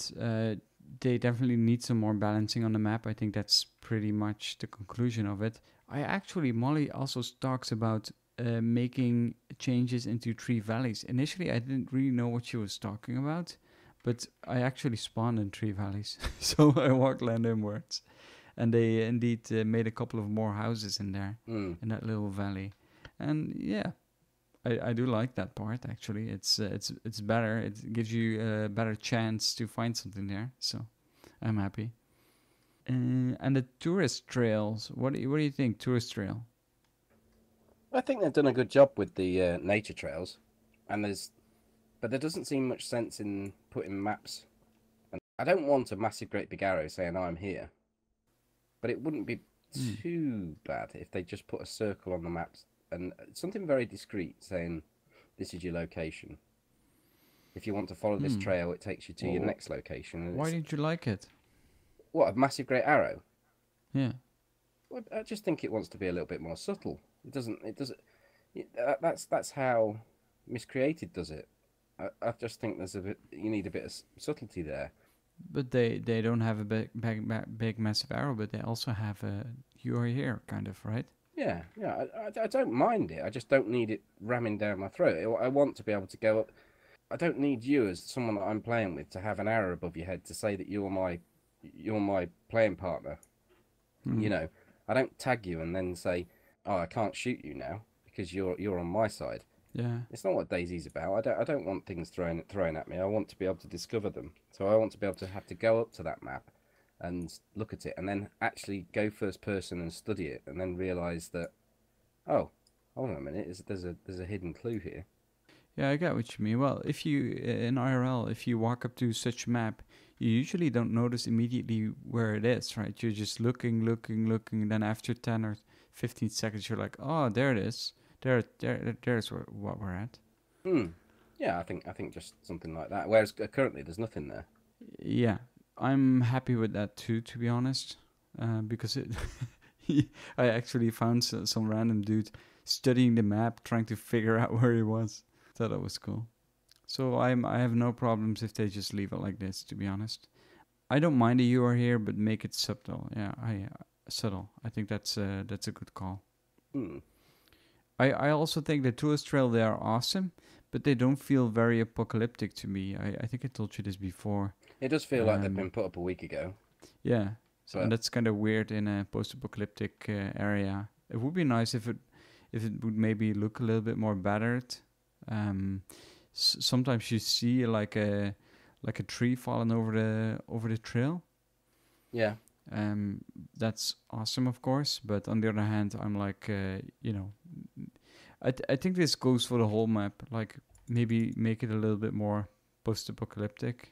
They definitely need some more balancing on the map. I think that's pretty much the conclusion of it. Molly also talks about making changes into 3 valleys. Initially, I didn't really know what she was talking about, but I actually spawned in 3 valleys, so I walked land inwards, and they indeed made a couple of more houses in there, in that little valley, and yeah, I do like that part actually. It's better. It gives you a better chance to find something there, so I'm happy. And the tourist trails. What do you think? Tourist trail. I think they've done a good job with the nature trails, and but there doesn't seem much sense in putting maps. And I don't want a massive, great big arrow saying I'm here, but it wouldn't be too bad if they just put a circle on the maps and something very discreet saying this is your location. If you want to follow this trail, it takes you to your next location. And why didn't you like it? What, a massive, great arrow? Yeah. Well, I just think it wants to be a little bit more subtle. It doesn't. That's how Miscreated does it. I just think you need a bit of subtlety there. But they don't have a big massive arrow, but they also have a you are here kind of, right? Yeah. I don't mind it. I just don't need it ramming down my throat. I want to be able to go up. I don't need you as someone that I'm playing with to have an arrow above your head to say that you're my playing partner. You know, I don't tag you and then say, "Oh, I can't shoot you now because you're on my side." Yeah. It's not what DayZ's about. I don't want things thrown at me. I want to be able to discover them. So I want to be able to have to go up to that map and look at it and then actually go first person and study it and then realise that, oh, hold on a minute, there's a hidden clue here. Yeah, I get what you mean. Well, if you in IRL, if you walk up to such a map, you usually don't notice immediately where it is, right? You're just looking, and then after 10 or 15 seconds, you're like, oh, there it is. There's what we're at. Yeah, I think just something like that. Whereas currently, there's nothing there. Yeah, I'm happy with that too, to be honest, because I actually found some random dude studying the map, trying to figure out where he was. Thought that was cool. So I have no problems if they just leave it like this, to be honest. I don't mind that you are here, but make it subtle. Yeah, subtle. I think that's a good call. I also think the tourist trail, they are awesome, but they don't feel very apocalyptic to me. I think I told you this before. It does feel like they've been put up a week ago. Yeah, and that's kind of weird in a post-apocalyptic area. It would be nice if it would maybe look a little bit more battered. Sometimes you see like a tree falling over the trail. Yeah. That's awesome, of course. But on the other hand, I'm like, I think this goes for the whole map. Like maybe make it a little bit more post-apocalyptic,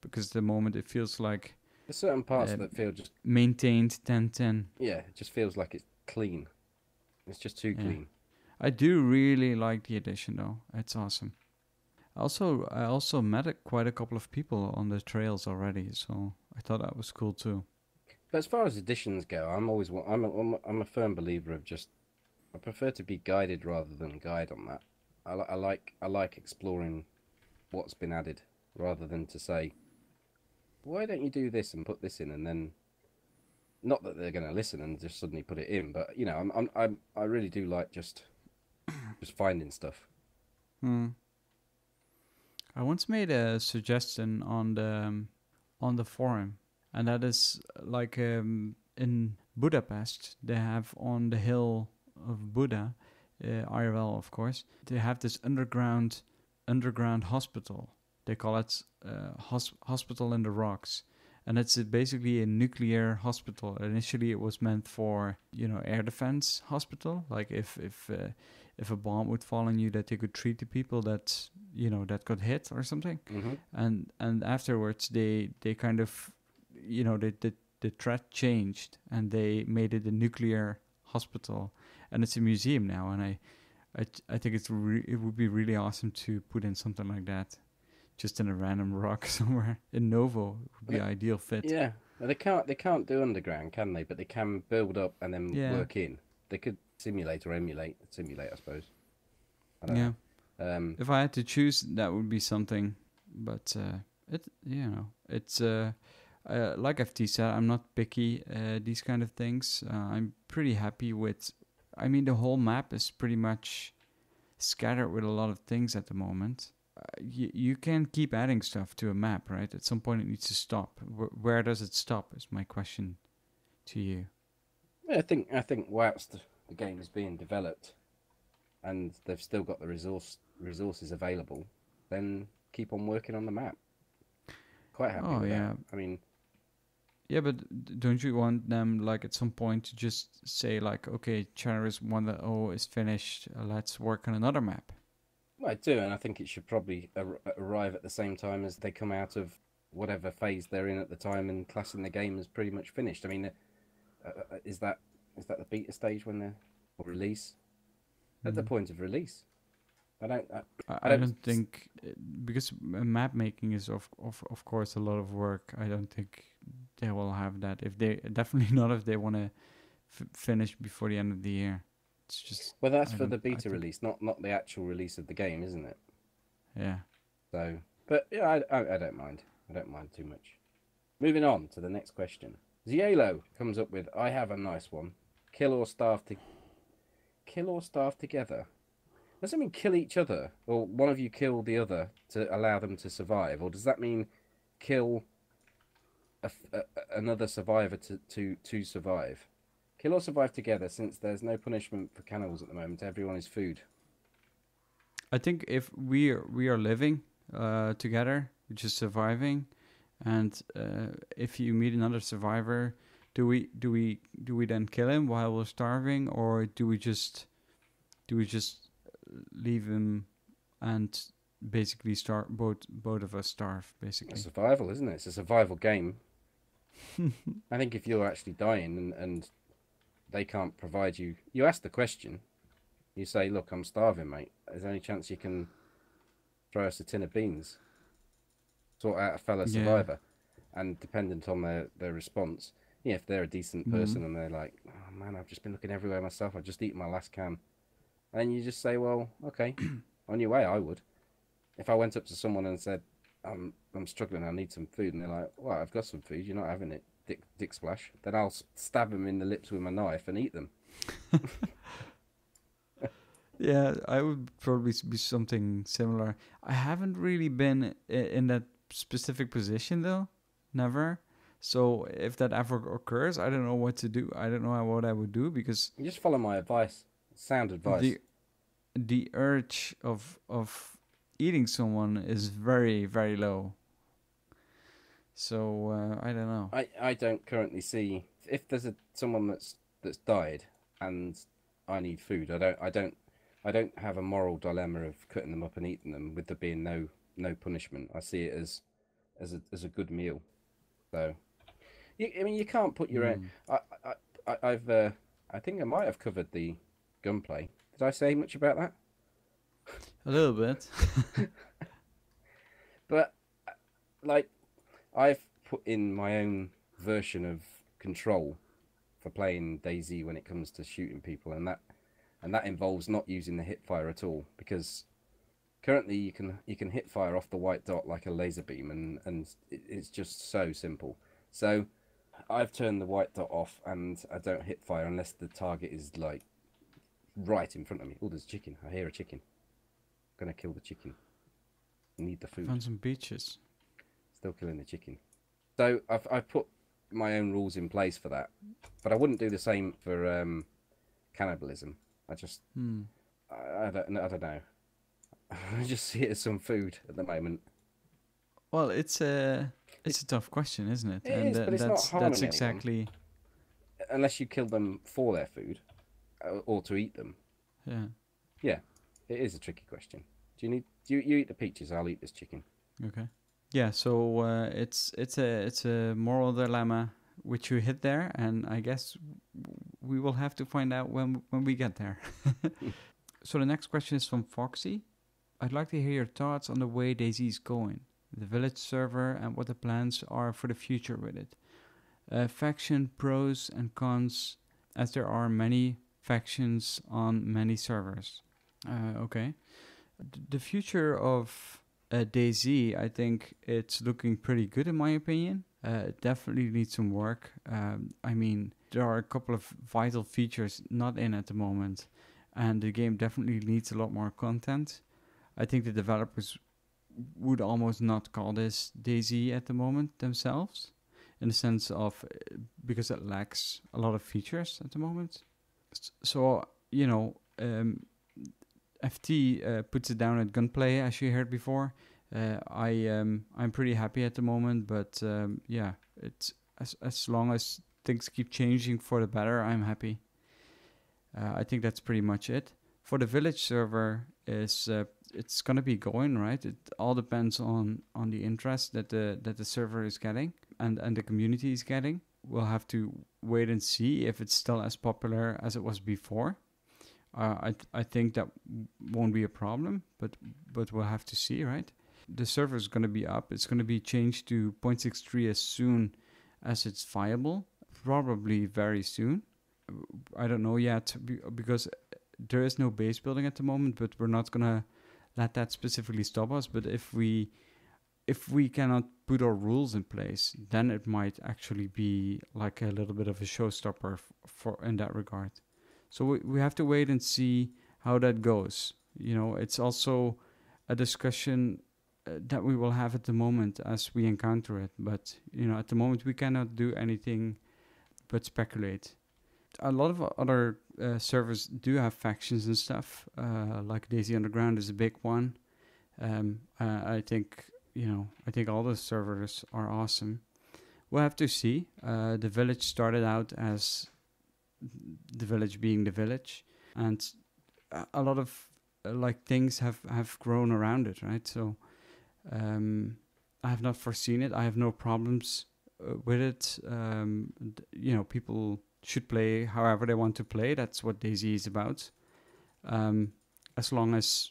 because at the moment it feels like there's certain parts that feel just maintained 10-10. Yeah, it just feels like it's clean. It's just too clean. I do really like the addition, though. It's awesome. I also met quite a couple of people on the trails already, so I thought that was cool too. But as far as additions go, I'm a firm believer of I prefer to be guided rather than guide on that. I like exploring what's been added rather than to say, why don't you do this and put this in, and then not that they're going to listen and just suddenly put it in, but I really do like just finding stuff. I once made a suggestion on the forum, and that is like in Budapest they have on the hill of Buddha, IRL of course, they have this underground hospital. They call it Hospital in the Rocks, and it's basically a nuclear hospital. Initially, it was meant for air defense hospital, like if a bomb would fall on you, that they could treat the people that that got hit or something. And afterwards, they kind of the threat changed, and they made it a nuclear hospital, and it's a museum now. And I think it would be really awesome to put in something like that. Just in a random rock somewhere in Novo would be ideal fit. Yeah, well, they can't do underground, can they? But they can build up and then work in. They could simulate or emulate. Simulate, I suppose. I don't know. If I had to choose, that would be something. But it's like FT said, I'm not picky. These kind of things, I'm pretty happy with. I mean, the whole map is pretty much scattered with a lot of things at the moment. You can't keep adding stuff to a map, right? At some point it needs to stop. Where does it stop is my question to you. Yeah, I think whilst the game is being developed and they've still got the resources available, then keep on working on the map. Quite happy with that. I mean, yeah, but don't you want them, like, at some point to just say, like, okay, Channels 1.0 is finished, let's work on another map? Well, I do, and I think it should probably arrive at the same time as they come out of whatever phase they're in at the time, and classing the game as pretty much finished. I mean, is that the beta stage when or release? At the point of release, I don't think, because map making is of course a lot of work. I don't think they will have that. If they definitely not if they want to finish before the end of the year. It's just, well, that's for the beta release, not the actual release of the game, isn't it? Yeah. So, but yeah, I don't mind. I don't mind too much. Moving on to the next question. Zielo comes up with, I have a nice one. Kill or starve together. Does that mean kill each other, or one of you kill the other to allow them to survive, or does that mean kill another survivor to survive? Kill or survive together, since there's no punishment for cannibals at the moment. Everyone is food. I think if we are living together, which is surviving, and if you meet another survivor, do we then kill him while we're starving, or do we just leave him and basically both of us starve, basically? It's survival, isn't it? It's a survival game. I think if you're actually dying and they can't provide you, you ask the question. You say, look, I'm starving, mate. Is there any chance you can throw us a tin of beans? Sort out a fellow survivor. And dependent on their response, if they're a decent person and they're like, oh man, I've just been looking everywhere myself, I've just eaten my last can. And you just say, well, okay, on your way, I would. If I went up to someone and said, I'm struggling, I need some food, and they're like, well, I've got some food, you're not having it, dick splash, then I'll stab them in the lips with my knife and eat them. Yeah, I would probably be something similar. I haven't really been in that specific position, though. Never. So if that ever occurs, I don't know what to do. I don't know what I would do, because you just follow my advice. Sound advice. The urge of eating someone is very, very low. So I don't know. I don't currently see, if there's someone that's died and I need food, I don't have a moral dilemma of cutting them up and eating them with there being no punishment. I see it as a good meal. So, I mean, you can't put your own. I think I might have covered the gunplay. Did I say much about that? A little bit. But, like, I've put in my own version of control for playing DayZ when it comes to shooting people, and that involves not using the hipfire at all, because currently you can hipfire off the white dot like a laser beam, and it's just so simple. So I've turned the white dot off, and I don't hipfire unless the target is like right in front of me. Oh, there's a chicken. I hear a chicken. I'm gonna kill the chicken. I need the food. Found some beaches. Still killing the chicken. So I've put my own rules in place for that, but I wouldn't do the same for cannibalism. I just I don't know. I just see it as some food at the moment. Well, it's a tough question, isn't it? It is, but it's not harming that's exactly anyone. Unless you kill them for their food, or to eat them. Yeah, it is a tricky question. Do you eat the peaches? I'll eat this chicken. Okay. Yeah, so it's a moral dilemma which you hit there, and I guess we will have to find out when we get there. So the next question is from Foxy. I'd like to hear your thoughts on the way DayZ is going, the village server, and what the plans are for the future with it. Faction pros and cons, as there are many factions on many servers. Okay. The future of DayZ, I think it's looking pretty good in my opinion. It definitely needs some work. I mean, there are a couple of vital features not in at the moment, and the game definitely needs a lot more content. I think the developers would almost not call this DayZ at the moment themselves, in the sense of because it lacks a lot of features at the moment. So FT puts it down at gunplay, as you heard before. I'm pretty happy at the moment, but it's as long as things keep changing for the better, I'm happy. I think that's pretty much it. For the village server, it's gonna be going right. It all depends on the interest that the server is getting and the community is getting. We'll have to wait and see if it's still as popular as it was before. I think that won't be a problem, but we'll have to see, right? The server is going to be up. It's going to be changed to 0.63 as soon as it's viable, probably very soon. I don't know yet because there is no base building at the moment, but we're not going to let that specifically stop us. But if we cannot put our rules in place, then it might actually be like a little bit of a showstopper for in that regard. So we have to wait and see how that goes. It's also a discussion that we will have at the moment as we encounter it. But, at the moment we cannot do anything but speculate. A lot of other servers do have factions and stuff, like DayZ Underground is a big one. I think all the servers are awesome. We'll have to see. The village started out as the village being the village, and a lot of things have grown around it, right? So I have not foreseen it. I have no problems with it. People should play however they want to play. That's what DayZ is about. As long as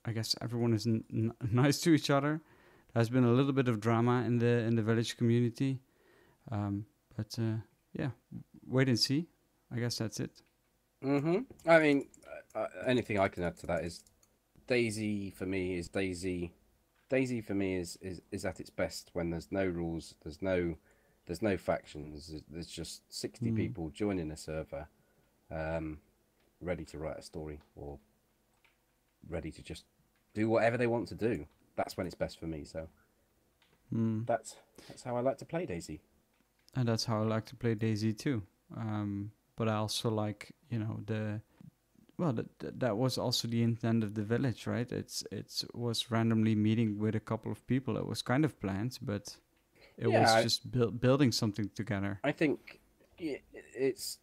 I guess everyone is nice to each other. There's been a little bit of drama in the village community, but wait and see. I guess that's it. I mean, anything I can add to that is DayZ for me is DayZ. DayZ for me is at its best when there's no rules, there's no factions. There's just 60 people joining a server, ready to write a story or ready to just do whatever they want to do. That's when it's best for me. So that's how I like to play DayZ. And that's how I like to play DayZ too. But I also like, that was also the intent of the village, right? It was randomly meeting with a couple of people. It was kind of planned, but it was just building something together. I think it's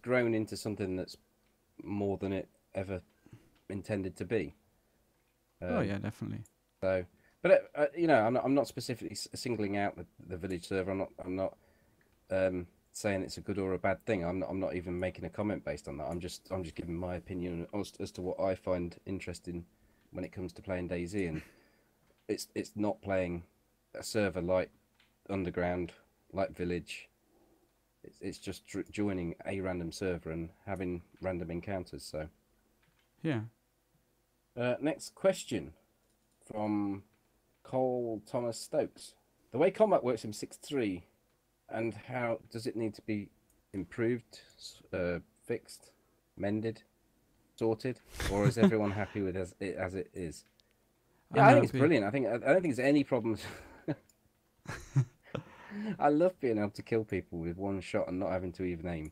grown into something that's more than it ever intended to be. Yeah, definitely. So, but I'm not specifically singling out the village server. I'm not saying it's a good or a bad thing. I'm not even making a comment based on that. I'm just giving my opinion as to what I find interesting when it comes to playing DayZ, and it's not playing a server like Underground, like Village. It's just joining a random server and having random encounters. So yeah. Next question from Cole Thomas Stokes. The way combat works in 6.3, and how does it need to be improved, fixed, mended, sorted, or is everyone happy with it as it is? Yeah, I think it's brilliant. I don't think there's any problems. I love being able to kill people with one shot and not having to even aim.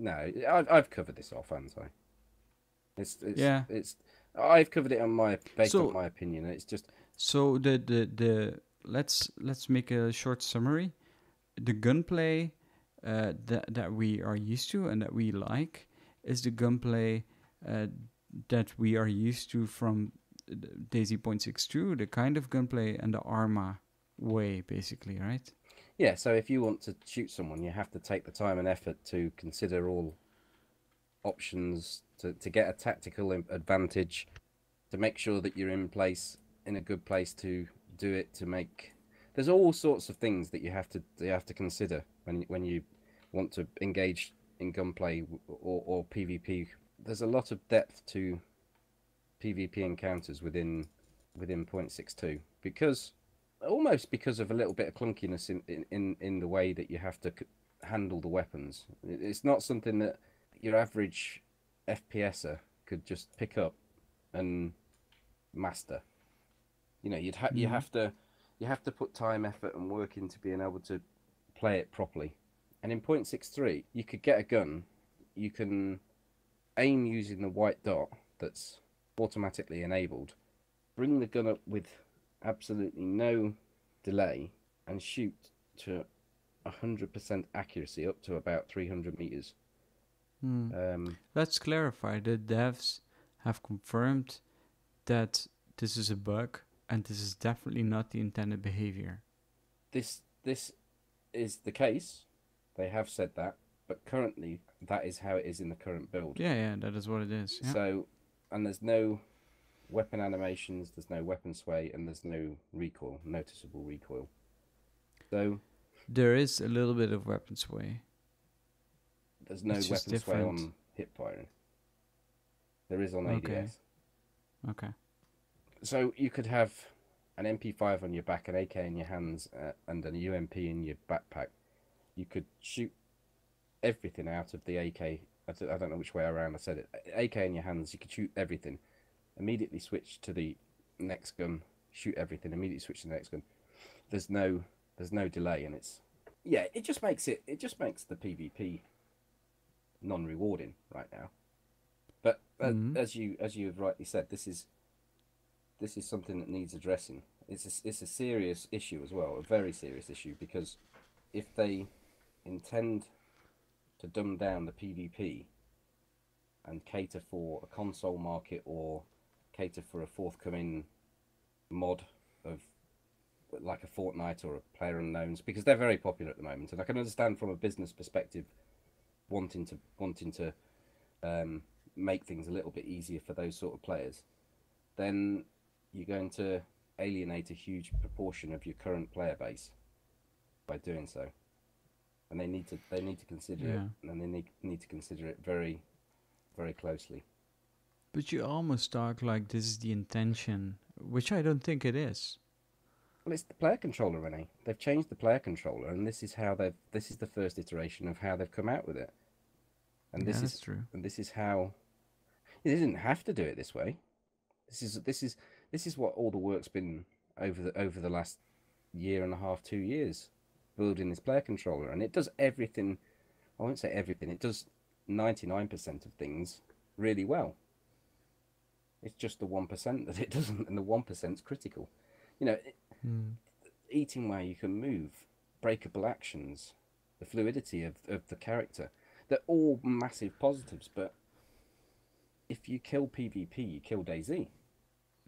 I've covered this off, haven't I? I've covered it on based on my opinion. It's just so let's make a short summary. The gunplay that we are used to and that we like is the gunplay that we are used to from DayZ 0.62, the kind of gunplay and the Arma way, basically, right? Yeah, so if you want to shoot someone, you have to take the time and effort to consider all options to get a tactical advantage, to make sure that you're in a good place to do it, there's all sorts of things that you have to consider when you want to engage in gunplay or PvP. There's a lot of depth to PvP encounters within 0.62 because of a little bit of clunkiness in the way that you have to handle the weapons. It's not something that your average FPSer could just pick up and master. You know, you Mm. have to put time, effort, and work into being able to play it properly. And in 0.63, you could get a gun. You can aim using the white dot that's automatically enabled. Bring the gun up with absolutely no delay and shoot to 100% accuracy up to about 300 meters. Mm. Um, Let's clarify. The devs have confirmed that this is a bug and this is definitely not the intended behavior. this is the case. They have said that, but currently that is how it is in the current build. Yeah, that is what it is. Yeah. So, and there's no weapon animations, there's no weapon sway, and there's no recoil, noticeable recoil. So There is a little bit of weapon sway. there's no It's just weapon sway different. on hip firing. There is on Okay. ADS. Okay. So you could have an MP5 on your back, an AK in your hands, and an UMP in your backpack. You could shoot everything out of the AK. I don't know which way around I said it. AK in your hands, you could shoot everything. Immediately switch to the next gun, shoot everything. Immediately switch to the next gun. There's no delay, and it just makes the PvP non-rewarding right now. But as you have rightly said, this is something that needs addressing. It's a serious issue as well, a very serious issue, because if they intend to dumb down the PvP and cater for a console market or cater for a forthcoming mod of like a Fortnite or a PlayerUnknown's, because they're very popular at the moment, and I can understand from a business perspective wanting to make things a little bit easier for those sort of players, then you're going to alienate a huge proportion of your current player base by doing so. And they need to consider it, and they need to consider it very, very closely. But you almost talk like this is the intention, which I don't think it is. Well, it's the player controller, Rene. They've changed the player controller, and this is the first iteration of how they've come out with it. And That's true. And this is how they didn't have to do it this way. This is what all the work's been over the last year and a half, 2 years, building this player controller, and it does everything. I won't say everything. It does 99% of things really well. It's just the 1% that it doesn't, and the 1%'s critical. You know, eating where you can move, breakable actions, the fluidity of the character. They're all massive positives, but if you kill PvP, you kill DayZ.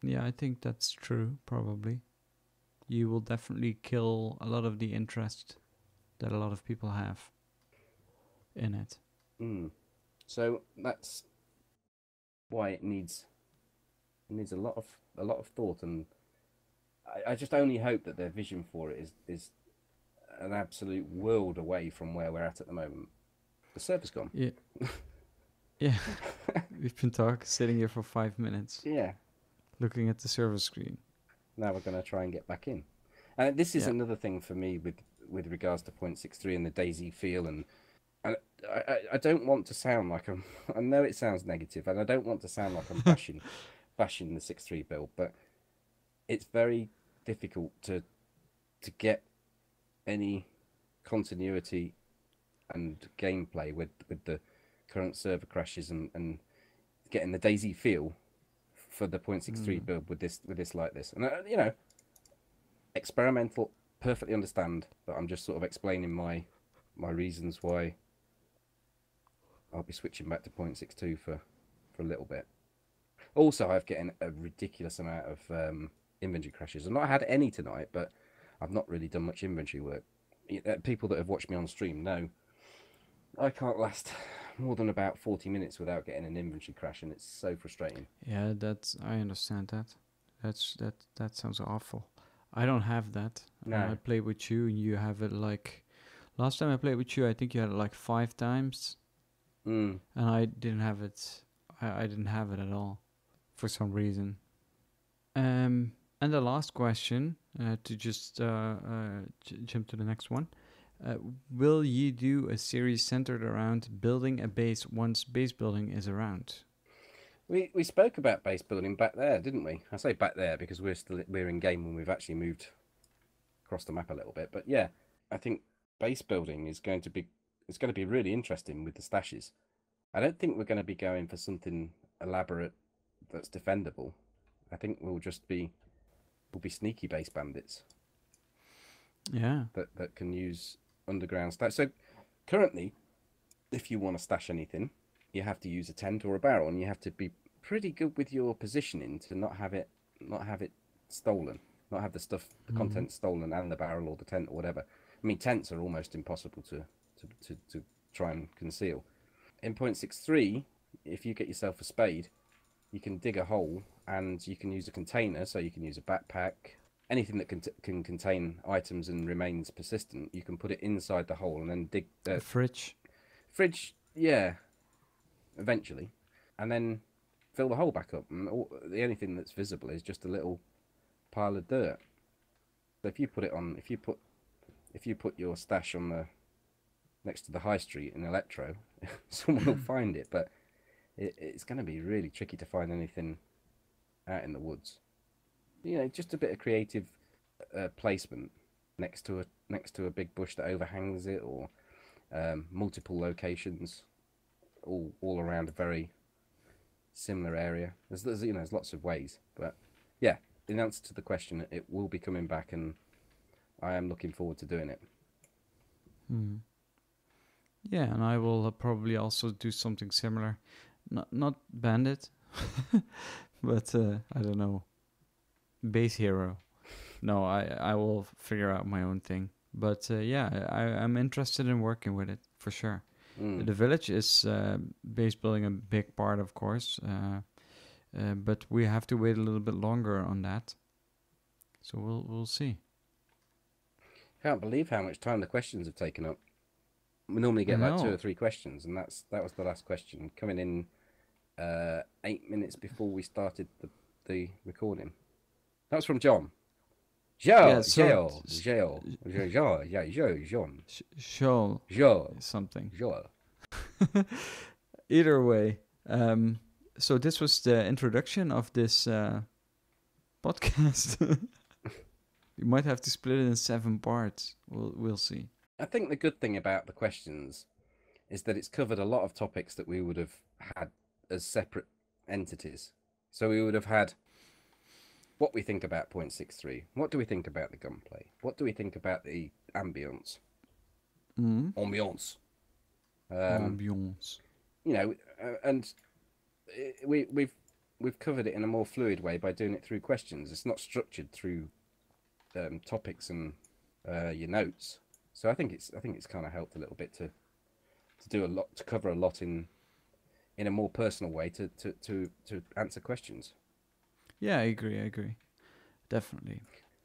Yeah, I think that's true, probably. You will definitely kill a lot of the interest that a lot of people have in it. So that's why it needs a lot of thought, and I just only hope that their vision for it is an absolute world away from where we're at the moment. The server's gone. Yeah. Yeah. We've been sitting here for 5 minutes. Yeah. Looking at the server screen. Now we're going to try and get back in. And this is another thing for me with regards to 0.63 and the DayZ feel, and I don't want to sound like I know it sounds negative, and I don't want to sound like I'm bashing the 6.3 build, but it's very difficult to get any continuity and gameplay with the current server crashes and getting the DayZ feel for the 0.63 build with this like this. And you know, experimental, perfectly understand, but I'm just sort of explaining my reasons why I'll be switching back to 0.62 for a little bit. Also, I've getting a ridiculous amount of inventory crashes. I've not had any tonight, but I've not really done much inventory work. People that have watched me on stream know I can't last more than about 40 minutes without getting an inventory crash, and it's so frustrating. Yeah, I understand that. That sounds awful. I don't have that. No. I play with you, and you have it like. Last time I played with you, I think you had it like 5 times, and I didn't have it. I didn't have it at all, for some reason. And the last question, to just jump to the next one. Uh, will you do a series centered around building a base once base building is around? We spoke about base building back there, didn't we? I say back there because we're in game when we've actually moved across the map a little bit. But yeah, I think base building is going to be really interesting with the stashes. I don't think we're going to be going for something elaborate that's defendable. I think we'll be sneaky base bandits. Yeah. That can use underground stash. So currently, if you want to stash anything, you have to use a tent or a barrel, and you have to be pretty good with your positioning to not have it stolen, not have the content stolen and the barrel or the tent or whatever. I mean, tents are almost impossible to try and conceal. In 0.63, if you get yourself a spade, you can dig a hole and you can use a container, so you can use a backpack, anything that can contain items and remains persistent. You can put it inside the hole and then dig the fridge. Yeah, eventually, and then fill the hole back up. And the only thing that's visible is just a little pile of dirt. So if you put your stash on the next to the high street in Electro, someone will find it. But it's going to be really tricky to find anything out in the woods. You know, just a bit of creative placement next to a big bush that overhangs it, or multiple locations all around a very similar area. There's lots of ways, but yeah, in answer to the question, it will be coming back, and I am looking forward to doing it. Yeah, and I will probably also do something similar, not bandit, but I don't know, base hero. No, I will figure out my own thing. But yeah, I'm interested in working with it for sure. The village is base building a big part, of course, but we have to wait a little bit longer on that. So we'll see. Can't believe how much time the questions have taken up. We normally get like 2 or 3 questions, and that was the last question coming in 8 minutes before we started the recording. That was from John. John. Something. Either way, so this was the introduction of this podcast. You might have to split it in 7 parts. We'll see. I think the good thing about the questions is that it's covered a lot of topics that we would have had as separate entities. So we would have had what we think about 0.63. What do we think about the gunplay? What do we think about the ambience? Ambience. Ambience. You know, and we've covered it in a more fluid way by doing it through questions. It's not structured through topics and your notes. So I think it's kind of helped a little bit to do a lot, to cover a lot in a more personal way to answer questions. Yeah, I agree. Definitely.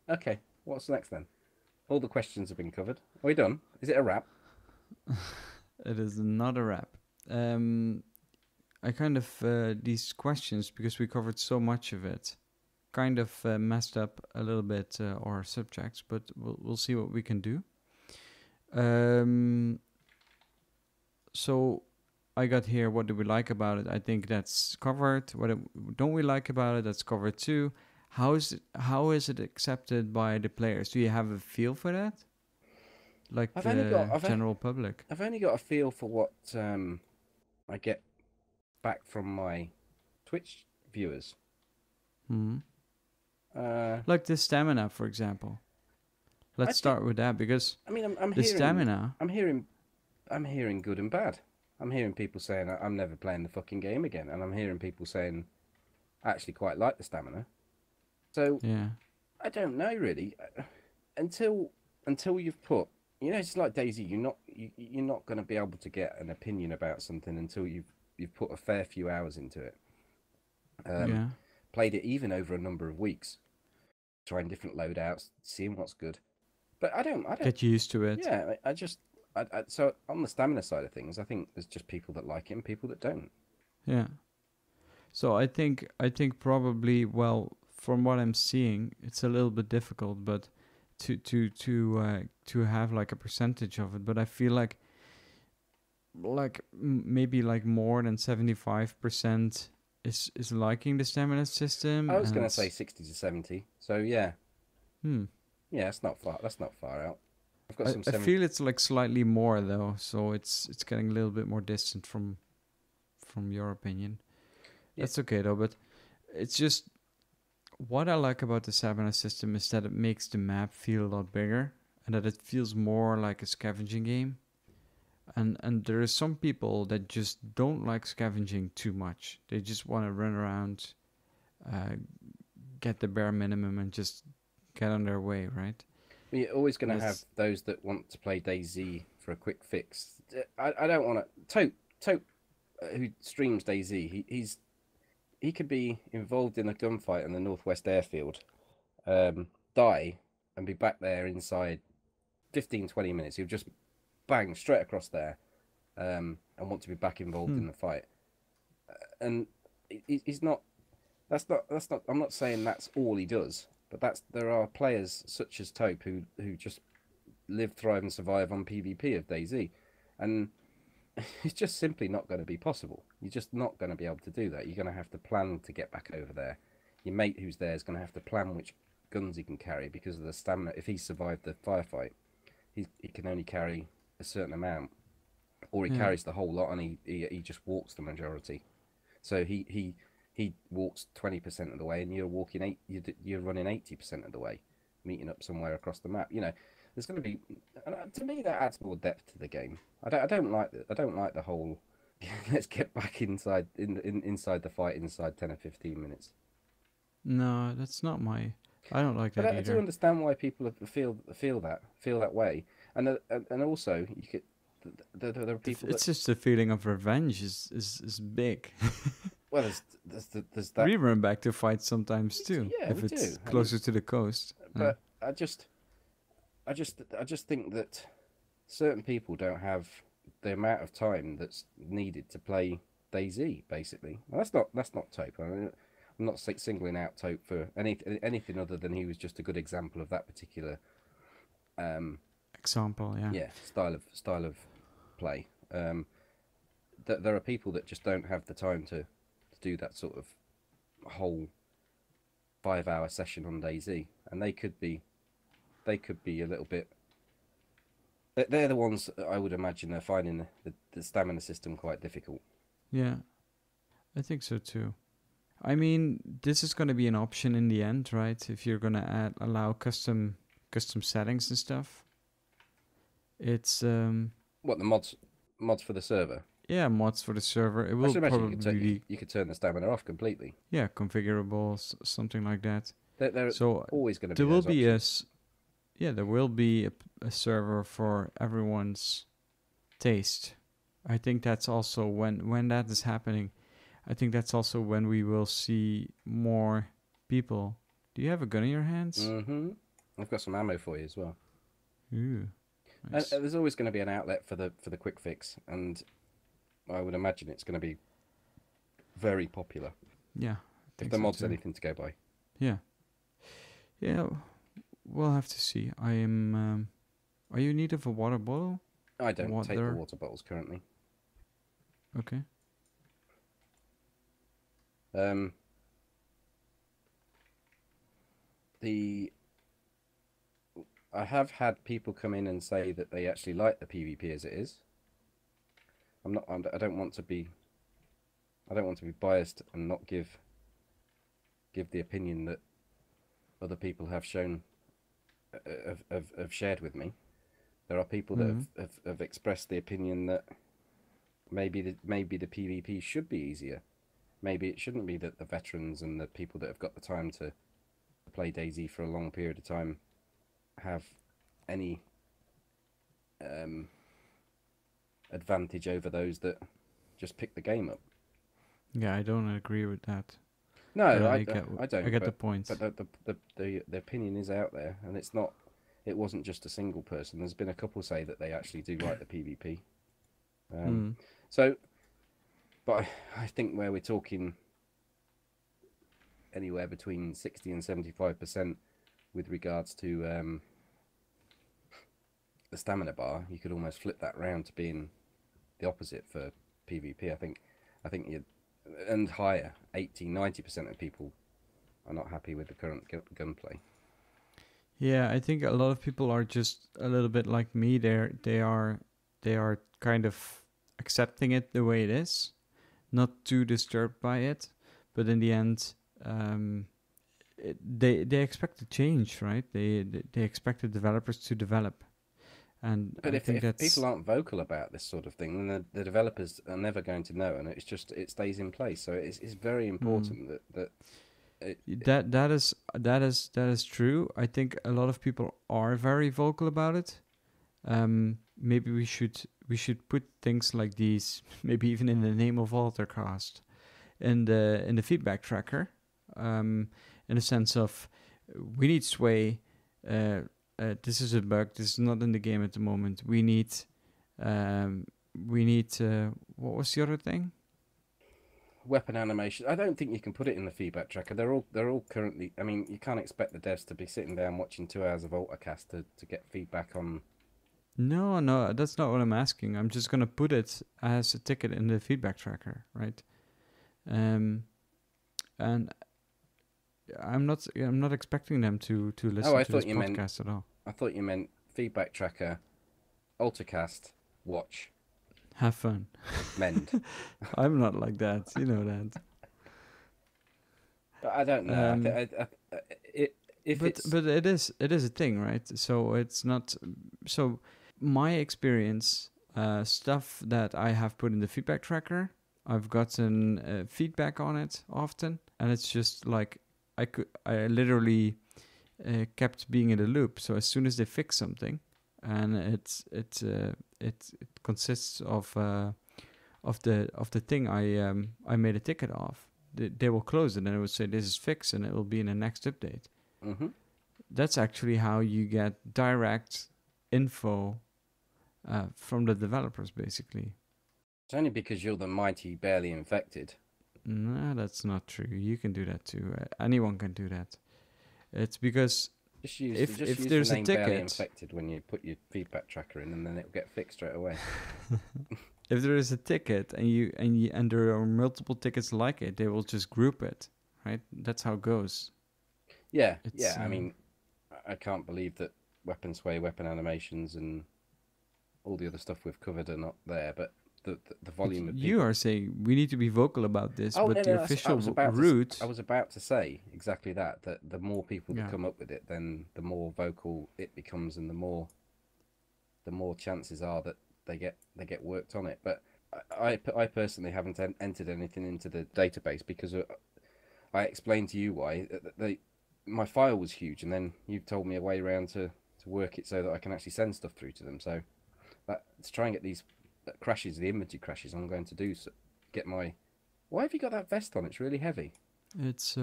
Okay, what's next then? All the questions have been covered. Are we done? Is it a wrap? It is not a wrap. I kind of, these questions, because we covered so much of it, kind of messed up a little bit our subjects, but we'll see what we can do. So I got here, what do we like about it? I think that's covered. What don't we like about it? That's covered too. How is it accepted by the players? Do you have a feel for that? Like general public? I've only got a feel for what I get back from my Twitch viewers. Like the stamina, for example. Let's start with that, because I mean, I'm the hearing, stamina. I'm hearing good and bad. I'm hearing people saying I'm never playing the fucking game again, and I'm hearing people saying I actually quite like the stamina. So yeah, I don't know really. Until you've put, you know, it's like DayZ. You're not going to be able to get an opinion about something until you've put a fair few hours into it. Played it even over a number of weeks, trying different loadouts, seeing what's good. But I don't get used to it. Yeah, so on the stamina side of things, I think there's just people that like it and people that don't. Yeah. So I think probably, well, from what I'm seeing, it's a little bit difficult, but to have like a percentage of it, but I feel like maybe like more than 75% is liking the stamina system. I was going to and say 60 to 70. So yeah, hmm. yeah, that's not far. That's not far out. I've got some I 70. feel it's like slightly more though, so it's getting a little bit more distant from your opinion. Yeah. That's okay though, but it's just what I like about the stamina system is that it makes the map feel a lot bigger and that it feels more like a scavenging game. And there are some people that just don't like scavenging too much. They just want to run around, get the bare minimum, and just get on their way, right? You're always going And to have that's those that want to play DayZ for a quick fix. I don't want to. Tope, who streams DayZ, he could be involved in a gunfight in the Northwest Airfield, die, and be back there inside 15, 20 minutes. He'll just bang straight across there, and want to be back involved in the fight. And he's not. That's not. I'm not saying that's all he does, but there are players such as Tope who just live, thrive, and survive on PvP of DayZ, and it's just simply not going to be possible. You're just not going to be able to do that. You're going to have to plan to get back over there. Your mate who's there is going to have to plan which guns he can carry because of the stamina. If he survived the firefight, he can only carry a certain amount, or he carries the whole lot and he just walks the majority. So he walks 20% of the way, and you're running 80% of the way, meeting up somewhere across the map. You know, there's going to be, to me, that adds more depth to the game. I don't like the whole let's get back inside the fight inside 10 or 15 minutes. no, that's not my. I don't like that But I either. do understand why people feel that way, and also you could. There are people. It's just the feeling of revenge is big. Well, there's that. We run back to fight sometimes too, Yeah, if we it's do. closer to the coast. But I just think that certain people don't have the amount of time that's needed to play DayZ. Basically, and that's not Tope. I mean, I'm not singling out Tope for anything other than he was just a good example of that particular example, yeah. style of play. There are people that just don't have the time to do that sort of whole 5-hour session on DayZ, and they could be a little bit. They're the ones that I would imagine are finding the stamina system quite difficult. Yeah, I think so too. I mean, this is going to be an option in the end, right? If you're going to allow custom settings and stuff. It's What, the mods for the server? yeah, mods for the server. It will probably you could turn the stamina off completely. Yeah, configurable, something like that. There's always going to be. There will be options. there will be a server for everyone's taste. I think that's also when that is happening. I think that's also when we will see more people. Do you have a gun in your hands? Mm-hmm. I've got some ammo for you as well. Ooh, nice. And there's always going to be an outlet for the quick fix, and I would imagine it's going to be very popular. Yeah, if the mod's anything to go by. Yeah. Yeah, we'll have to see. I am. Are you in need of a water bottle? I don't take the water bottles currently. Okay. I have had people come in and say that they actually like the PvP as it is. I don't want to be biased and not give the opinion that other people have shown have shared with me. There are people that have expressed the opinion that maybe the PvP should be easier. Maybe it shouldn't be that the veterans and the people that have got the time to play DayZ for a long period of time have any advantage over those that just pick the game up. Yeah, I don't agree with that. No, I don't. I get the point. But the opinion is out there, and it wasn't just a single person. There's been a couple say that they actually do like the PvP. So, but I think where we're talking anywhere between 60 and 75% with regards to the stamina bar, you could almost flip that round to being the opposite for PvP. I think you and higher, 80-90% of people are not happy with the current gunplay. Yeah, I think a lot of people are just a little bit like me. They are kind of accepting it the way it is, not too disturbed by it. But in the end, they expect a change, right? They expect the developers to develop, and But I think if that's people aren't vocal about this sort of thing, then the developers are never going to know, and it stays in place. So it's very important that that is true. I think a lot of people are very vocal about it. Maybe we should put things like these, maybe even in the name of Altarcast, in the feedback tracker, in the sense of we need sway. This is a bug. This is not in the game at the moment. We need what was the other thing? weapon animation. I don't think you can put it in the feedback tracker. They're all currently. I mean, you can't expect the devs to be sitting down watching 2 hours of Altarcast to get feedback on. No, that's not what I'm asking. I'm just gonna put it as a ticket in the feedback tracker, right? And I'm not expecting them to listen to this podcast at all. I thought you meant feedback tracker, Altarcast, watch, Have fun. mend. I'm not like that. You know that. But I don't know. But it is a thing, right? So it's not. So my experience, stuff that I have put in the feedback tracker, I've gotten feedback on it often, and it's just like I literally kept being in the loop. So as soon as they fix something, and it consists of the thing I made a ticket of, they will close it and it will say this is fixed and it will be in the next update. Mm-hmm. That's actually how you get direct info from the developers, basically. It's only because you're the mighty barely infected. No, that's not true. You can do that too. Anyone can do that. It's because Just use if there's the name a ticket, barely infected when you put your feedback tracker in, and then it'll get fixed straight away. if there is a ticket and there are multiple tickets like it, they will just group it, right? That's how it goes. Yeah, I mean, I can't believe that weapon sway, weapon animations, and all the other stuff we've covered are not there. But the volume of you are saying we need to be vocal about this, but the official route. I was about to say exactly that. That the more people that come up with it, then the more vocal it becomes, and the more chances are that they get worked on it. But I personally haven't entered anything into the database because I explained to you why. My file was huge, and then you told me a way around to work it so that I can actually send stuff through to them. So to try and get these crashes, the inventory crashes, I'm going to do get my. Why have you got that vest on? It's really heavy. It's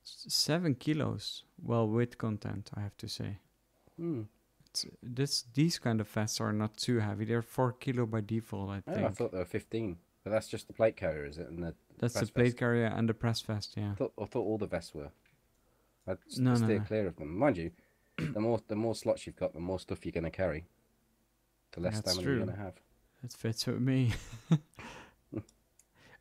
7 kilos. Well, weight content, I have to say. These kind of vests are not too heavy. They're 4 kilo by default, I think. I thought they were 15, but that's just the plate carrier, is it? And that's the plate carrier and the press vest, yeah. I thought all the vests were. I'd No. steer clear of them. Mind you, the more slots you've got, the more stuff you're going to carry. The less stamina you're going to have. It fits with me.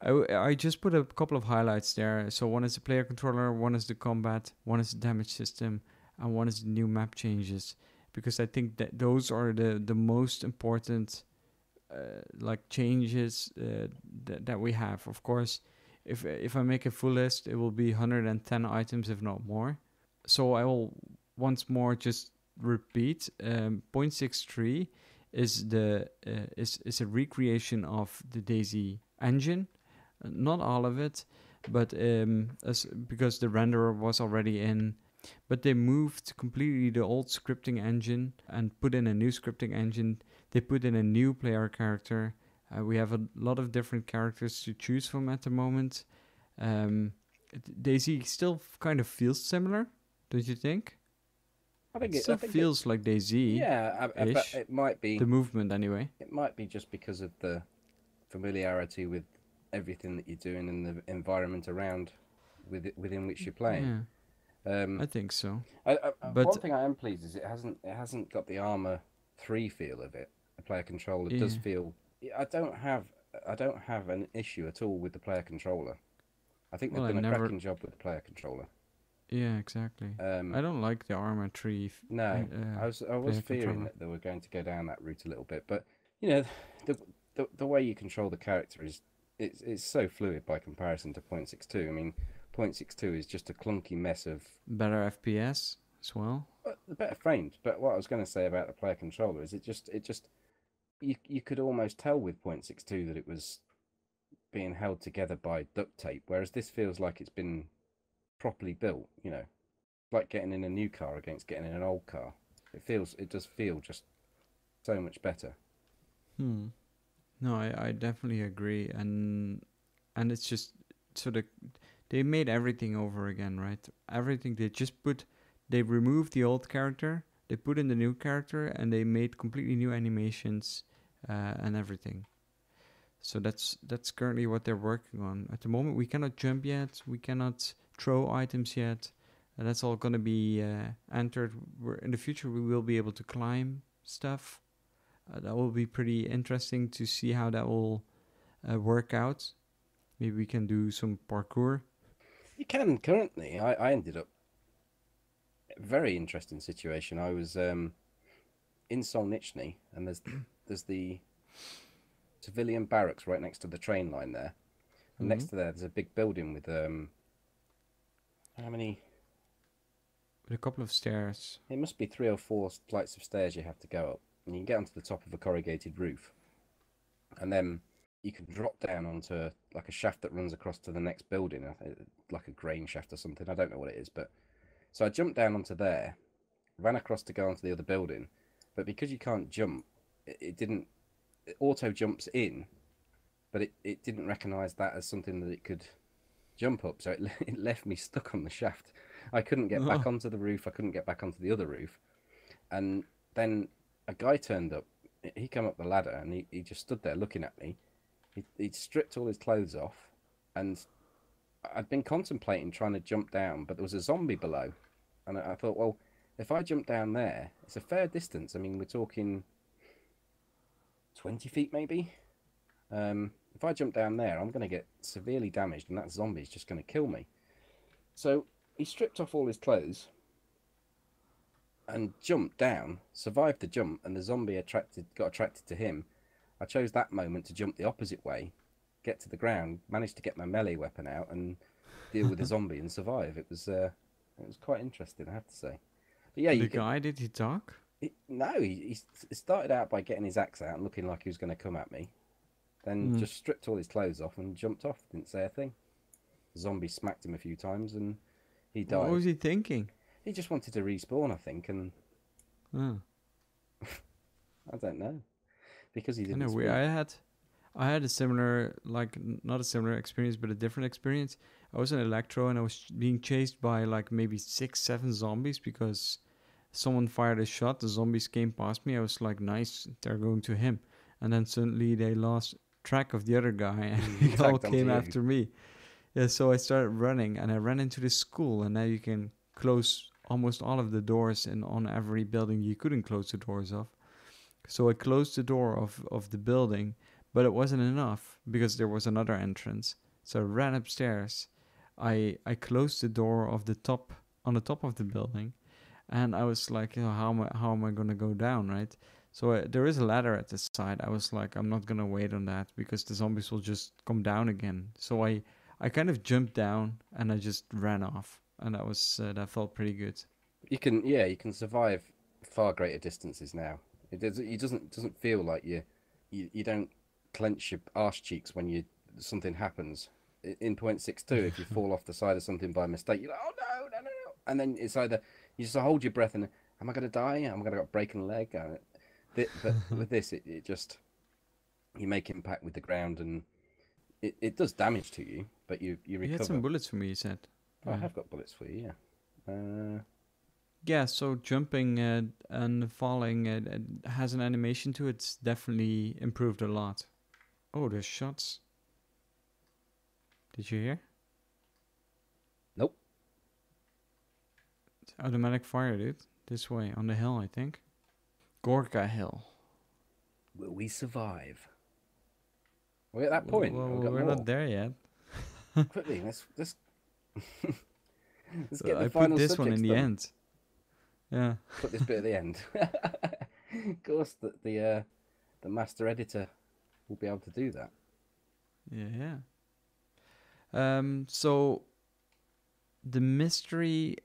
I just put a couple of highlights there. So one is the player controller, one is the combat, one is the damage system, and one is the new map changes. Because I think that those are the most important changes that we have. Of course, if I make a full list, it will be 110 items, if not more. So I will once more just repeat. 0.63 is is a recreation of the DayZ engine. Not all of it, but because the renderer was already in. But they moved completely the old scripting engine and put in a new scripting engine. They put in a new player character. We have a lot of different characters to choose from at the moment. DayZ still kind of feels similar, don't you think? I think it feels like DayZ. Yeah, but it might be the movement anyway. It might be just because of the familiarity with everything that you're doing and the environment around within which you're playing. I think so. One But thing I am pleased is it hasn't got the Armor 3 feel of it. The player controller does yeah, feel. I don't have an issue at all with the player controller. I think well, they've I done a never. cracking job with the player controller. Yeah, exactly. Um, I don't like the Arma 3 no, I was player fearing controller. that they were going to go down that route a little bit, but you know, the the way you control the character is it's so fluid by comparison to 0.62. I mean, 0.62 is just a clunky mess of Better FPS as well. the better frames. But what I was going to say about the player controller is it just you could almost tell with 0.62 that it was being held together by duct tape, whereas this feels like it's been properly built. Like getting in a new car against getting in an old car. It does feel just so much better. Hmm. No, I definitely agree, and it's just so they made everything over again, right? Everything they removed the old character, they put in the new character, and they made completely new animations and everything. So that's currently what they're working on. At the moment, we cannot jump yet. We cannot throw items yet. And that's all going to be entered. In the future, we will be able to climb stuff. That will be pretty interesting to see how that will work out. Maybe we can do some parkour. You can currently. I ended up a very interesting situation. I was in Solnichny, and there's the civilian barracks right next to the train line there. And Mm-hmm. next to there's a big building with how many? With a couple of stairs. It must be 3 or 4 flights of stairs you have to go up, and you can get onto the top of a corrugated roof, and then you can drop down onto like a shaft that runs across to the next building, like a grain shaft or something. I don't know what it is, but so I jumped down onto there, ran across to go onto the other building, but because you can't jump, it didn't. It auto jumps in, but it didn't recognise that as something that it could jump up, so it left me stuck on the shaft. I couldn't get back Oh, onto the roof. I couldn't get back onto the other roof, and then a guy turned up. He came up the ladder and he just stood there looking at me. He'd stripped all his clothes off, and I'd been contemplating trying to jump down, but there was a zombie below, and I thought, well, if I jump down there, it's a fair distance. I mean, we're talking 20 feet maybe. If I jump down there, I'm going to get severely damaged, and that zombie's just going to kill me. So he stripped off all his clothes and jumped down, survived the jump, and the zombie got attracted to him. I chose that moment to jump the opposite way, get to the ground, managed to get my melee weapon out, and deal with the zombie and survive. It was quite interesting, I have to say. But yeah, the you can. guy, did he talk? No, he started out by getting his axe out and looking like he was going to come at me. Then Mm. just stripped all his clothes off and jumped off. Didn't say a thing. The zombie smacked him a few times and he What died. was he thinking? He just wanted to respawn, I think, and Oh, I don't know because he I didn't know. speak. I had a similar, like, not a similar experience, but a different experience. I was an electro and I was being chased by like maybe 6, 7 zombies because someone fired a shot. The zombies came past me. I was like, nice, they're going to him. And then suddenly they lost track of the other guy and He they all tagged onto came you. after me. Yeah, so I started running and I ran into the school. And now you can close almost all of the doors, and on every building you couldn't close the doors of. So I closed the door of the building, but it wasn't enough because there was another entrance. So I ran upstairs. I closed the door of the top on the top of the building, and I was like, you know, how am I gonna go down, right? So there is a ladder at the side. I was like, I'm not gonna wait on that because the zombies will just come down again. So I kind of jumped down and I just ran off, and that felt pretty good. You can survive far greater distances now. It doesn't feel like you don't clench your arse cheeks when something happens. In 0.62, if you fall off the side of something by mistake, you're like, oh no, no, no, no, and then it's either you just hold your breath and am I going to die? Am I going to get broken leg? But with this, it just you make impact with the ground and it does damage to you, but you You had some recover. bullets for me, you said. Oh, I Yeah. have got bullets for you, yeah. Yeah, so jumping and falling has an animation to it. It's definitely improved a lot. Oh, there's shots. Did you hear? Nope. Automatic fire, dude. This way, on the hill, I think. Gorka Hill. Will we survive? We're at that point. Well, We've got we're more. not there yet. Quickly, let's let's get the I final put this one in subjects the done. end. Yeah. Put this bit at the end. Of course, the master editor will be able to do that. Yeah. So the mystery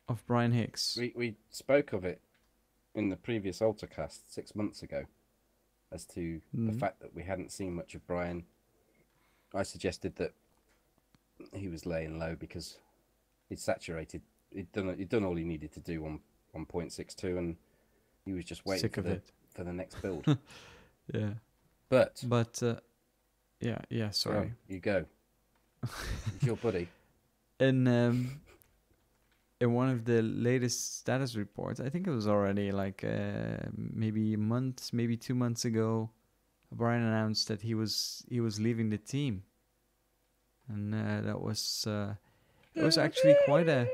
of Brian Hicks. We spoke of it in the previous Altarcast 6 months ago, as to the fact that we hadn't seen much of Brian. I suggested that he was laying low because he'd saturated. He'd done all he needed to do on 1.62, and he was just waiting for the next build. Yeah. But yeah. Sorry. You go. It's your buddy. In one of the latest status reports, I think it was already like maybe 2 months ago, Brian announced that he was leaving the team, and that was it was actually quite a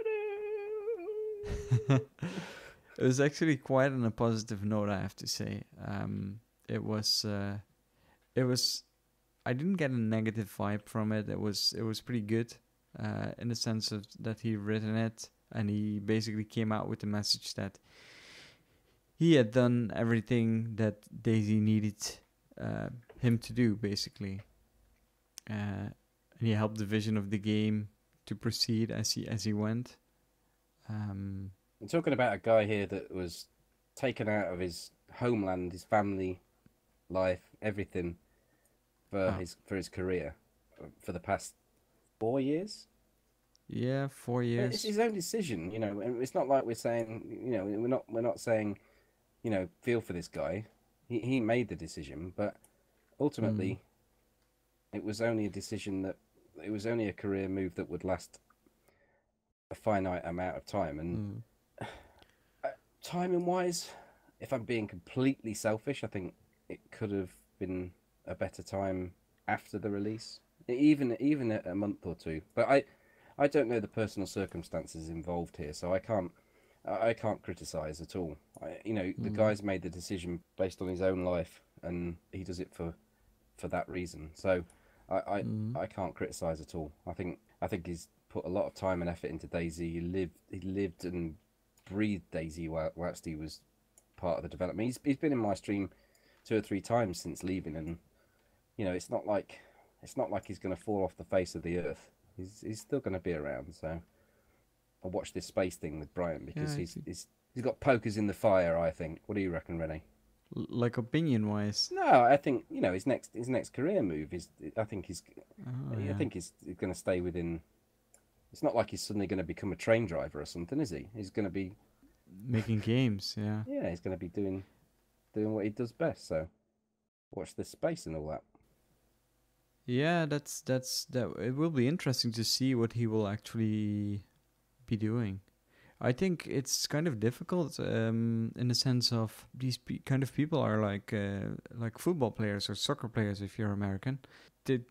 it was actually quite on a positive note, I have to say. It was I didn't get a negative vibe from it. It was pretty good in the sense of that he written it, and he basically came out with the message that he had done everything that DayZ needed him to do, basically. And he helped the vision of the game to proceed as he went. I'm talking about a guy here that was taken out of his homeland, his family life, everything for his career for the past 4 years. Yeah, 4 years. It's his own decision, you know. And it's not like we're saying, you know, we're not saying, you know, feel for this guy. He made the decision, but ultimately, it was only a decision it was only a career move that would last a finite amount of time. And timing wise, if I'm being completely selfish, I think it could have been a better time after the release, even a month or two. But I don't know the personal circumstances involved here, so I can't criticize at all. The guy's made the decision based on his own life, and he does it for that reason. So I can't criticize at all. I think he's put a lot of time and effort into DayZ. He lived and breathed DayZ whilst he was part of the development. He's been in my stream 2 or 3 times since leaving, and you know, it's not like he's going to fall off the face of the earth. He's still going to be around. So I'll watch this space thing with Brian, because he's got pokers in the fire, I think. What do you reckon, Rene? Like opinion wise? No, I think, you know, his next career move is, I think he's going to stay within. It's not like he's suddenly going to become a train driver or something, is he? He's going to be making games. Yeah. Yeah, he's going to be doing what he does best. So watch this space and all that. Yeah, that's that. It will be interesting to see what he will actually be doing. I think it's kind of difficult in the sense of these kind of people are like football players or soccer players if you're American.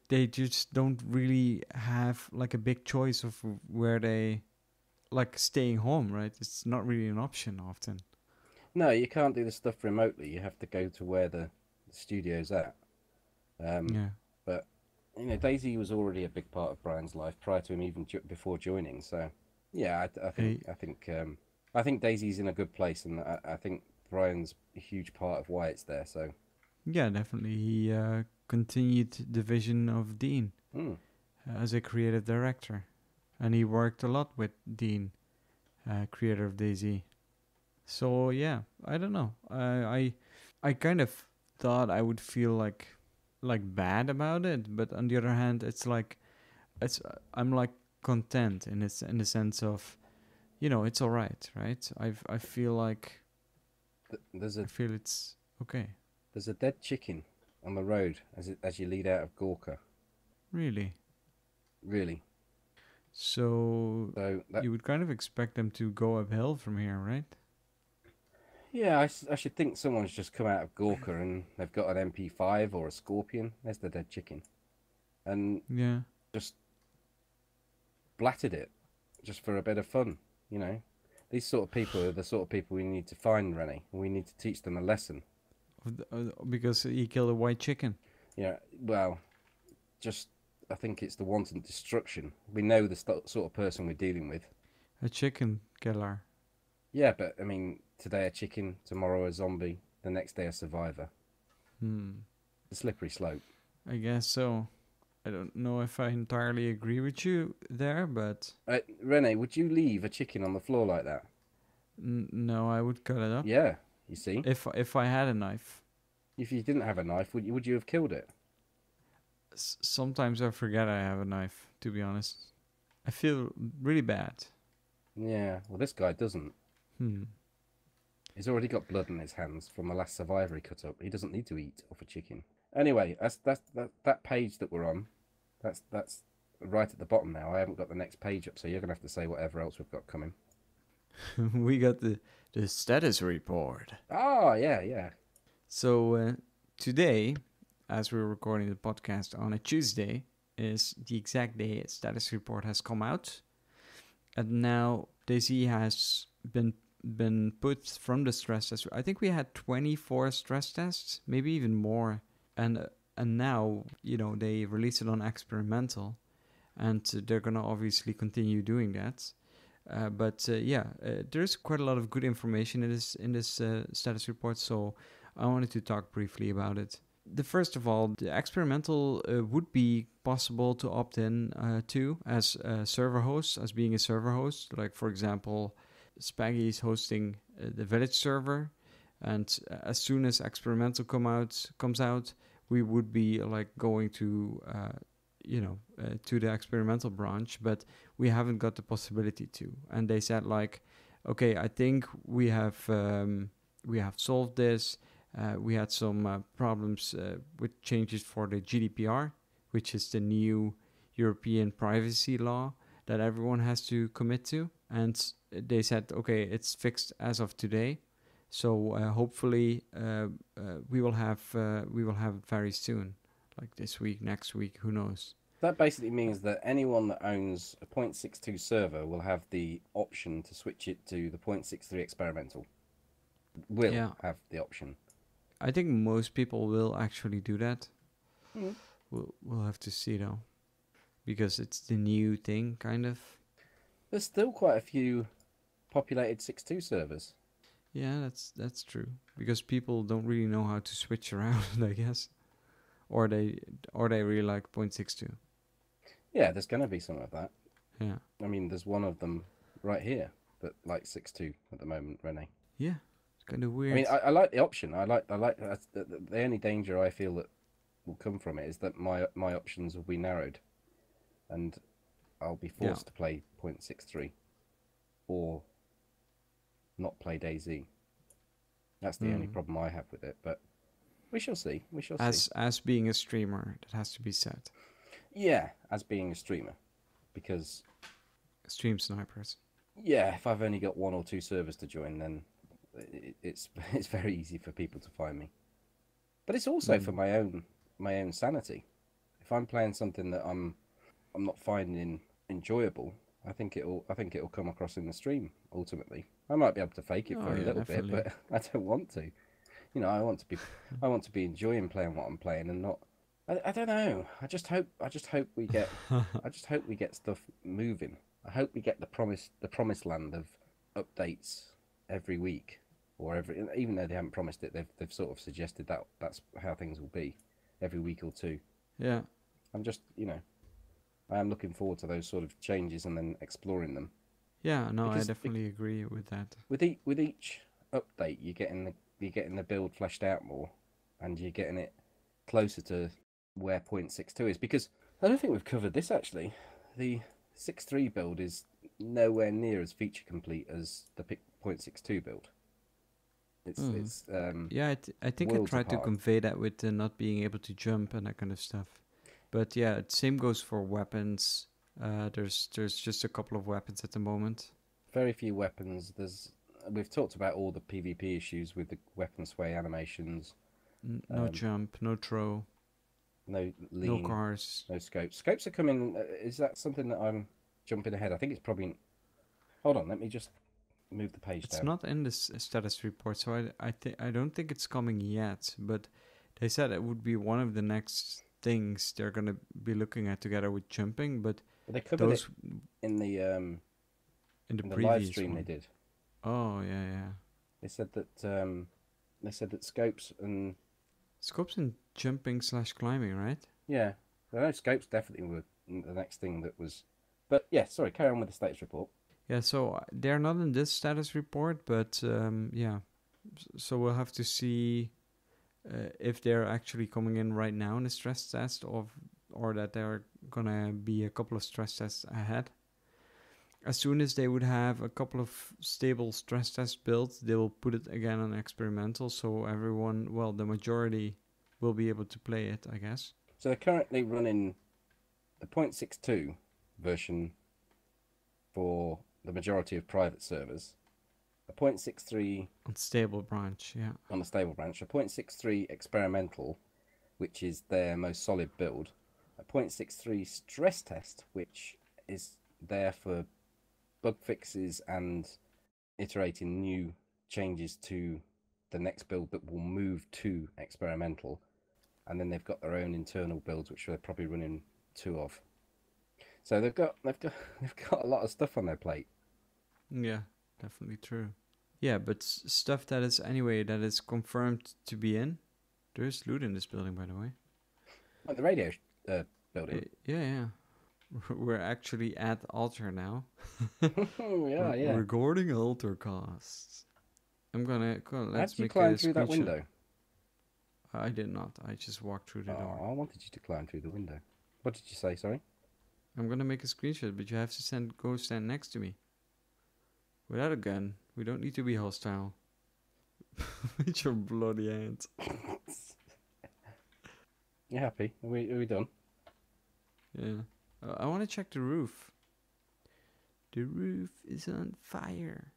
They just don't really have like a big choice of where they like staying home, right? It's not really an option often. No, you can't do the stuff remotely. You have to go to where the studio's at. Yeah. But you know, DayZ was already a big part of Brian's life prior to him even before joining. So yeah, I think DayZ's in a good place, and I think Brian's a huge part of why it's there. So yeah, definitely he continued the vision of Dean as a creative director, and he worked a lot with Dean, creator of DayZ. So yeah, I don't know. I kind of thought I would feel like bad about it, but on the other hand, it's like I'm like content in the sense of, you know, it's all right? I feel like I feel it's okay. There's a dead chicken on the road as you lead out of Gorka. Really? So you would kind of expect them to go uphill from here, right? Yeah, I should think someone's just come out of Gorka and they've got an MP5 or a Scorpion. There's the dead chicken. And just blatted it just for a bit of fun, you know. These sort of people are the sort of people we need to find, Rene. We need to teach them a lesson. Because he killed a white chicken. Yeah, well, just I think it's the wanton destruction. We know the sort of person we're dealing with. A chicken killer. Yeah, but I mean, today a chicken, tomorrow a zombie, the next day a survivor. The slippery slope. I guess so. I don't know if I entirely agree with you there, but... Rene, would you leave a chicken on the floor like that? No, I would cut it up. Yeah, you see. If I had a knife. If you didn't have a knife, would you have killed it? Sometimes I forget I have a knife, to be honest. I feel really bad. Yeah, well, this guy doesn't. He's already got blood in his hands from the last survivor he cut up. He doesn't need to eat off a chicken. Anyway, that page that we're on, that's right at the bottom now. I haven't got the next page up, so you're going to have to say whatever else we've got coming. We got the status report. Oh, yeah. So today, as we're recording the podcast on a Tuesday, is the exact day a status report has come out. And now DayZ has been put from the stress test. I think we had 24 stress tests, maybe even more. And now, they release it on experimental. And they're going to obviously continue doing that. But there's quite a lot of good information in this status report. So I wanted to talk briefly about it. First of all, the experimental would be possible to opt in to as a server host, as being a server host. Like, for example, Spaggy is hosting the village server, and as soon as experimental comes out, we would be like going to to the experimental branch, but we haven't got the possibility to. And they said like, okay, I think we have solved this. We had some problems with changes for the GDPR, which is the new European privacy law that everyone has to commit to. And they said, okay, it's fixed as of today. So hopefully we will have it very soon, like this week, next week, who knows. That basically means that anyone that owns a 0.62 server will have the option to switch it to the 0.63 experimental. Have the option. I think most people will actually do that. We'll have to see though, because it's the new thing, kind of. There's still quite a few populated 6.2 servers. Yeah, that's true, because people don't really know how to switch around, I guess, or they really like 0.62. Yeah, there's gonna be some of that. Yeah. I mean, there's one of them right here that likes 6.2 at the moment, Rene. Yeah. Kind of weird. I mean, I like the option. I like the only danger I feel that will come from it is that my options will be narrowed, and I'll be forced to play 0.63 or not play DayZ. That's the only problem I have with it, but we shall see. As being a streamer, that has to be said. Yeah, as being a streamer, because stream snipers. Yeah, if I've only got 1 or 2 servers to join, then it's very easy for people to find me. But it's also for my own sanity. If I'm playing something that I'm not finding enjoyable, I think it'll come across in the stream ultimately. I might be able to fake it for a little bit, but I don't want to. I want to be enjoying playing what I'm playing and not. I don't know. I just hope we get stuff moving. I hope we get the promised land of updates every week, or even though they haven't promised it, they've sort of suggested that that's how things will be every week or two. Yeah. I'm just I am looking forward to those sort of changes and then exploring them. Yeah, no, I definitely agree with that. With each update, you're getting the build fleshed out more, and you're getting it closer to where 0.62 is. Because I don't think we've covered this actually. The 6.3 build is nowhere near as feature complete as the 0.62 build. It's I think I tried to convey that with not being able to jump and that kind of stuff. But yeah, same goes for weapons. There's just a couple of weapons at the moment. Very few weapons. We've talked about all the PvP issues with the weapon sway animations. No jump, no throw. No lean. No cars. No scopes. Scopes are coming. Is that something that I'm jumping ahead? I think it's probably. Hold on. Let me just move the page It's down. not in this status report, so I don't think it's coming yet. But they said it would be one of the next things they're gonna be looking at together with jumping. But But they covered those it in the in the live previous stream one. they did. Oh yeah. They said that scopes and Scopes and jumping / climbing, right? yeah, I know scopes definitely were the next thing that was. But yeah, sorry, carry on with the status report. Yeah, so they're not in this status report, but yeah. So we'll have to see if they're actually coming in right now in the stress test, or that they're gonna be a couple of stress tests ahead. As soon as they would have a couple of stable stress tests built, they will put it again on experimental, so everyone, well, the majority will be able to play it, I guess. So they're currently running the 0.62 version for the majority of private servers, a 0.63 On stable branch, yeah. on the stable branch, a 0.63 experimental, which is their most solid build, a 0.63 stress test, which is there for bug fixes and iterating new changes to the next build that will move to experimental, and then they've got their own internal builds, which they're probably running 2 of. So they've got a lot of stuff on their plate. Yeah, definitely true. Yeah, but stuff that is confirmed to be in. There's loot in this building, by the way. Like the radio building. Yeah. We're actually at Altar now. Yeah. Recording Altarcasts. I'm gonna let's make a climb through that screenshot. window? I did not. I just walked through the door. I wanted you to climb through the window. What did you say? Sorry. I'm gonna make a screenshot, but you have to go stand next to me. Without a gun. We don't need to be hostile. With your bloody hands. You happy? Are we done? Yeah. I want to check the roof. The roof is on fire.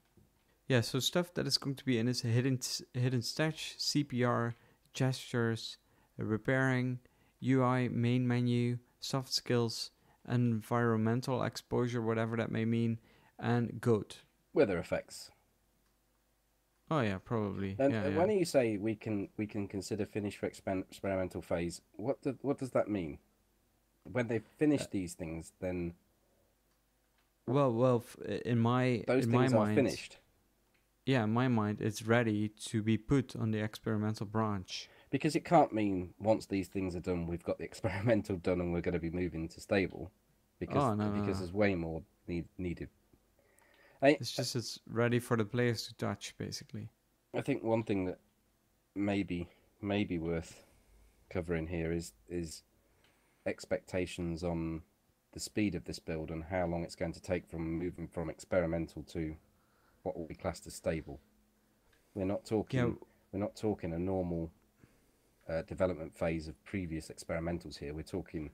Yeah, so stuff that is going to be in is a hidden stash, CPR, gestures, repairing, UI, main menu, soft skills, environmental exposure, whatever that may mean, and GOAT. Weather effects. Oh yeah, probably. And yeah. when you say we can consider finish for experimental phase, what does that mean? When they finish these things, then well, in my things are mind, finished. Yeah, in my mind, it's ready to be put on the experimental branch. Because it can't mean once these things are done, we've got the experimental done and we're going to be moving to stable. Because there's way more needed. It's ready for the players to touch, basically. I think one thing that maybe worth covering here is expectations on the speed of this build and how long it's going to take from moving from experimental to what will be classed as stable. We're not talking a normal development phase of previous experimentals here. We're talking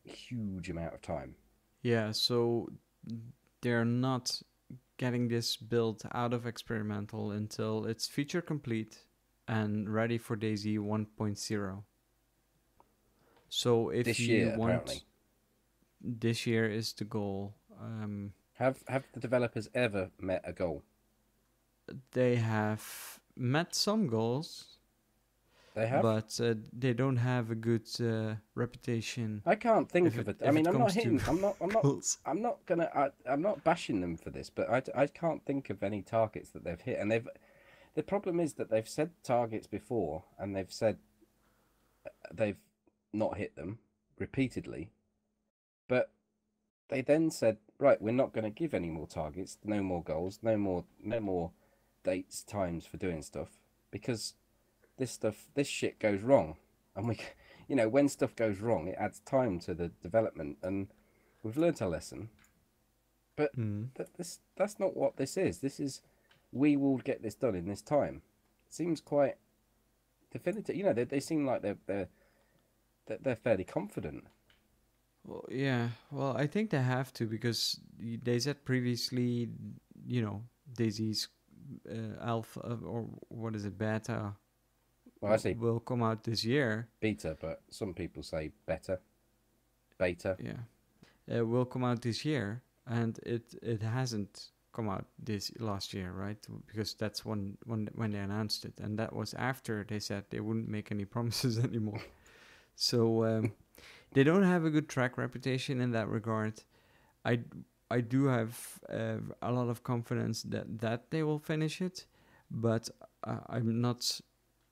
a huge amount of time. Yeah, so they're not getting this built out of experimental until it's feature complete and ready for DayZ 1.0. So if this you year, want, apparently. This year is the goal. Have the developers ever met a goal? They have met some goals. They have, but they don't have a good reputation. I can't think of it. I mean, I'm not bashing them for this, but I can't think of any targets that they've hit. And the problem is that they've said targets before, and they've said they've not hit them repeatedly. But they then said, right, we're not going to give any more targets, no more goals, no more dates, times for doing stuff, because this shit goes wrong, and when stuff goes wrong, it adds time to the development, and we've learnt our lesson. But that's not what this is. This is, we will get this done in this time. It seems quite definitive. They seem like they're fairly confident. Well, yeah. Well, I think they have to, because they said previously, DayZ's alpha, or what is it, beta. Well, I say will come out this year. Beta, but some people say beta. Beta. Yeah. It will come out this year, and it hasn't come out this last year, right? Because that's when they announced it, and that was after they said they wouldn't make any promises anymore. So they don't have a good track reputation in that regard. I do have a lot of confidence that they will finish it, but I'm not.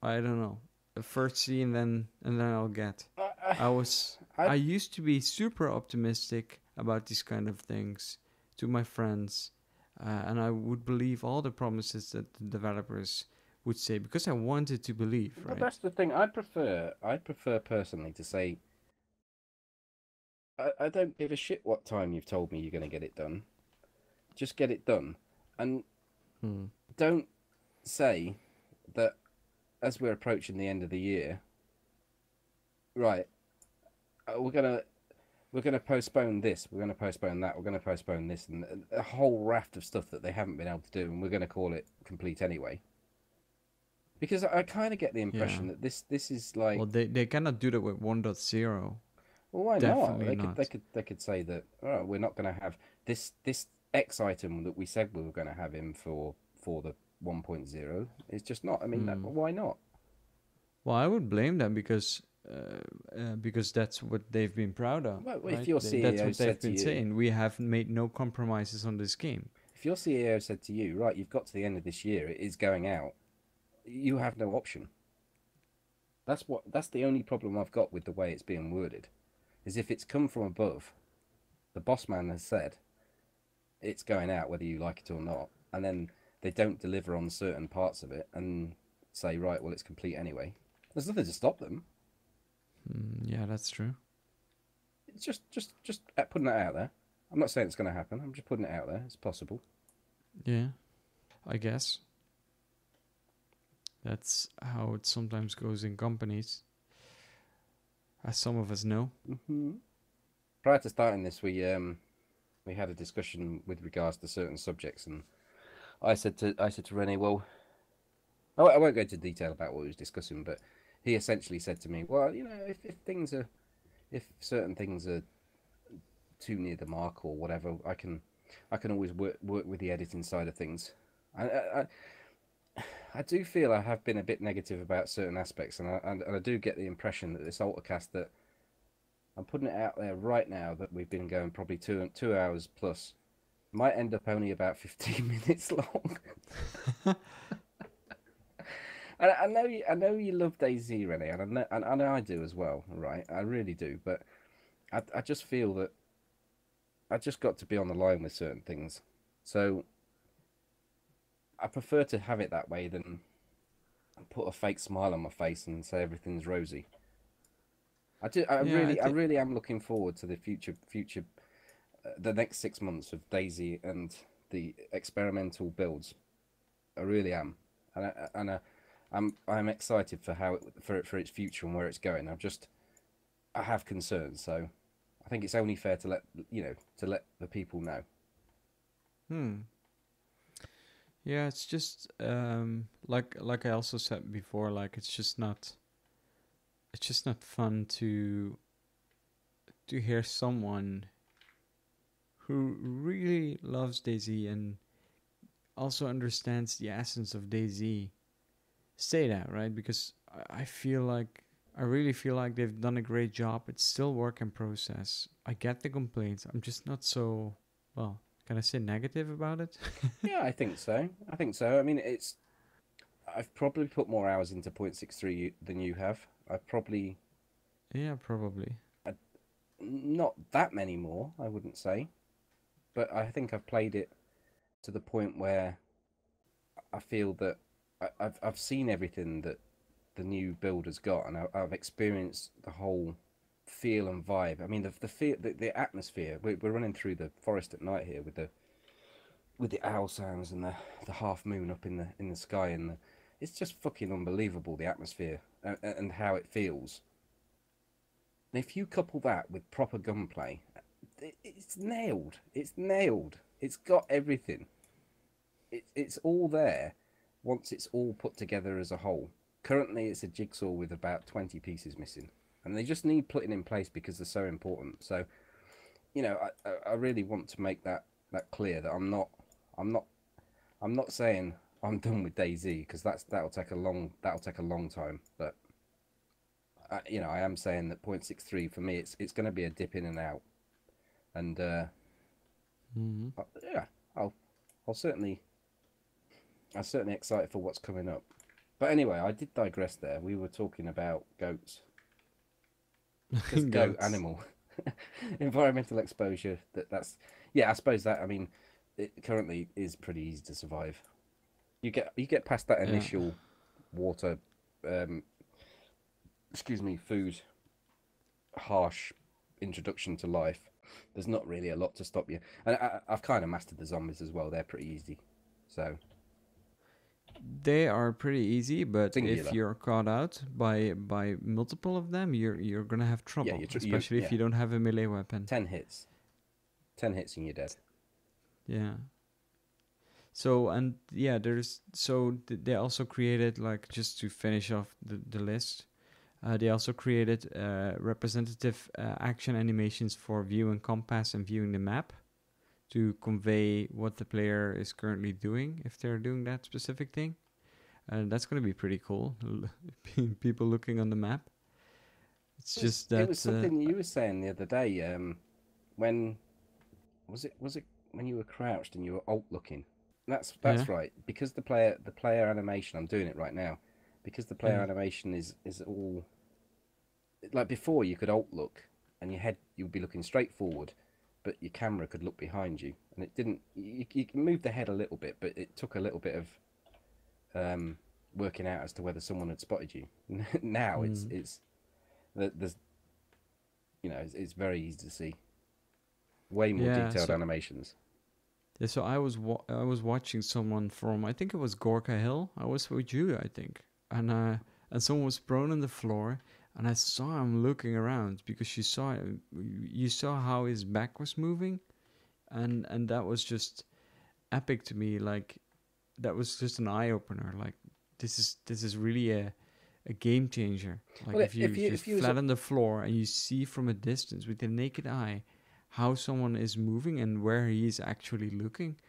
I don't know. First see and then I'll get. I used to be super optimistic about these kind of things to my friends, and I would believe all the promises that the developers would say because I wanted to believe. Right. But that's the thing. I prefer personally to say, I don't give a shit what time you've told me you're going to get it done. Just get it done, and don't say that as we're approaching the end of the year. Right, we're gonna postpone this. We're gonna postpone that. We're gonna postpone this, and a whole raft of stuff that they haven't been able to do, and we're gonna call it complete anyway. Because I kind of get the impression that this is like. Well, they cannot do that with 1.0. Well, why Definitely not? They could say that. Oh, we're not going to have this X item that we said we were going to have in for the 1.0. It's just not. I mean, why not? Well, I would blame them because that's what they've been proud of. Well, right? If your CEO that's what said they've been to you, saying. We have made no compromises on this game. If your CEO said to you, right, you've got to the end of this year, it is going out, you have no option. That's the only problem I've got with the way it's being worded, is if it's come from above, the boss man has said it's going out whether you like it or not, and then they don't deliver on certain parts of it and say, right, well, it's complete anyway. There's nothing to stop them. Yeah, that's true. It's just putting that out there. I'm not saying it's going to happen. I'm just putting it out there. It's possible. Yeah, I guess. That's how it sometimes goes in companies, as some of us know. Mm-hmm. Prior to starting this, we had a discussion with regards to certain subjects, and I said to Rene, well, I won't go into detail about what we was discussing, but he essentially said to me, well, you know, if certain things are too near the mark or whatever, I can always work with the editing side of things. I do feel I have been a bit negative about certain aspects, and I do get the impression that this Altarcast, that I'm putting it out there right now, that we've been going probably 2 hours plus, might end up only about 15 minutes long. I know you love DayZ, René, and I know I do as well, right? I really do, but I just feel that I just got to be on the line with certain things, so I prefer to have it that way than put a fake smile on my face and say everything's rosy. I really am looking forward to the future, the next 6 months of DayZ and the experimental builds. I really am, and I'm excited for for its future and where it's going. I have concerns, so I think it's only fair to let the people know. Yeah, it's just like I also said before, like it's just not fun to hear someone who really loves DayZ and also understands the essence of DayZ say that, right? Because I really feel like they've done a great job. It's still work in process. I get the complaints. I'm just not so, well, can I say negative about it? Yeah, I think so. I mean, I've probably put more hours into 0.63 than you have. Yeah, probably. Not that many more, I wouldn't say. But I think I've played it to the point where I feel that I've seen everything that the new build has got, and I've experienced the whole feel and vibe. I mean, the atmosphere. We're running through the forest at night here with the owl sounds and the half moon up in the sky, and it's just fucking unbelievable, the atmosphere and how it feels. And if you couple that with proper gunplay, it's nailed. It's nailed. It's got everything. It's all there once it's all put together as a whole. Currently, it's a jigsaw with about 20 pieces missing, and they just need putting in place because they're so important. So, you know, I really want to make that clear that I'm I'm not saying I'm done with DayZ because that'll take a long time. But I am saying that 0.63 for me, it's going to be a dip in and out, and yeah, I'll certainly I'm certainly excited for what's coming up. But anyway, I did digress there. We were talking about goats. Because goat animal environmental exposure. I suppose that, I mean, it currently is pretty easy to survive. You get past that initial water, food, harsh introduction to life. There's not really a lot to stop you, and I've kind of mastered the zombies as well. They're pretty easy, so. They are pretty easy, but Singular. if you're caught out by multiple of them, you're gonna have trouble, especially if you don't have a melee weapon. 10 hits and you're dead. Yeah. So they also created, like, just to finish off the list, they also created representative action animations for viewing compass and viewing the map, to convey what the player is currently doing if they're doing that specific thing. And that's going to be pretty cool. People looking on the map. It was something you were saying the other day. When was it when you were crouched and you were alt looking? That's right. Because the player animation, I'm doing it right now. Because the player animation is all like before, you could alt look and your head, you would be looking straight forward, but your camera could look behind you, and it didn't. You can move the head a little bit, but it took a little bit of working out as to whether someone had spotted you. Now it's very easy to see. Way more detailed animations. Yeah, so I was watching someone from, I think it was Gorka Hill. I was with you, I think, and someone was prone on the floor. And I saw him looking around because you saw how his back was moving, and that was just epic to me. Like, that was just an eye opener. Like, this is really a game changer. Like, if you flat on the floor and you see from a distance with the naked eye how someone is moving and where he is actually looking,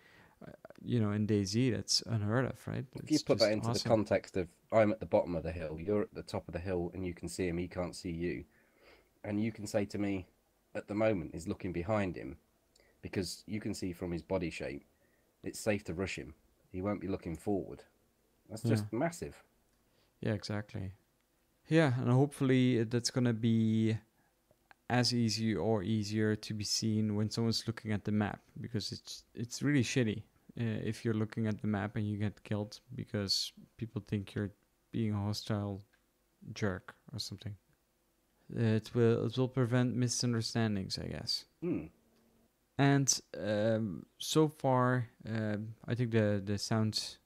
in DayZ, that's unheard of, right? If you put that into the context of, I'm at the bottom of the hill, you're at the top of the hill, and you can see him, he can't see you, and you can say to me, at the moment, he's looking behind him, because you can see from his body shape, it's safe to rush him. He won't be looking forward. That's just massive. Yeah, exactly. Yeah, and hopefully that's gonna be as easy or easier to be seen when someone's looking at the map, because it's really shitty if you're looking at the map and you get killed because people think you're being a hostile jerk or something. It will prevent misunderstandings, I guess. And so far, I think the sound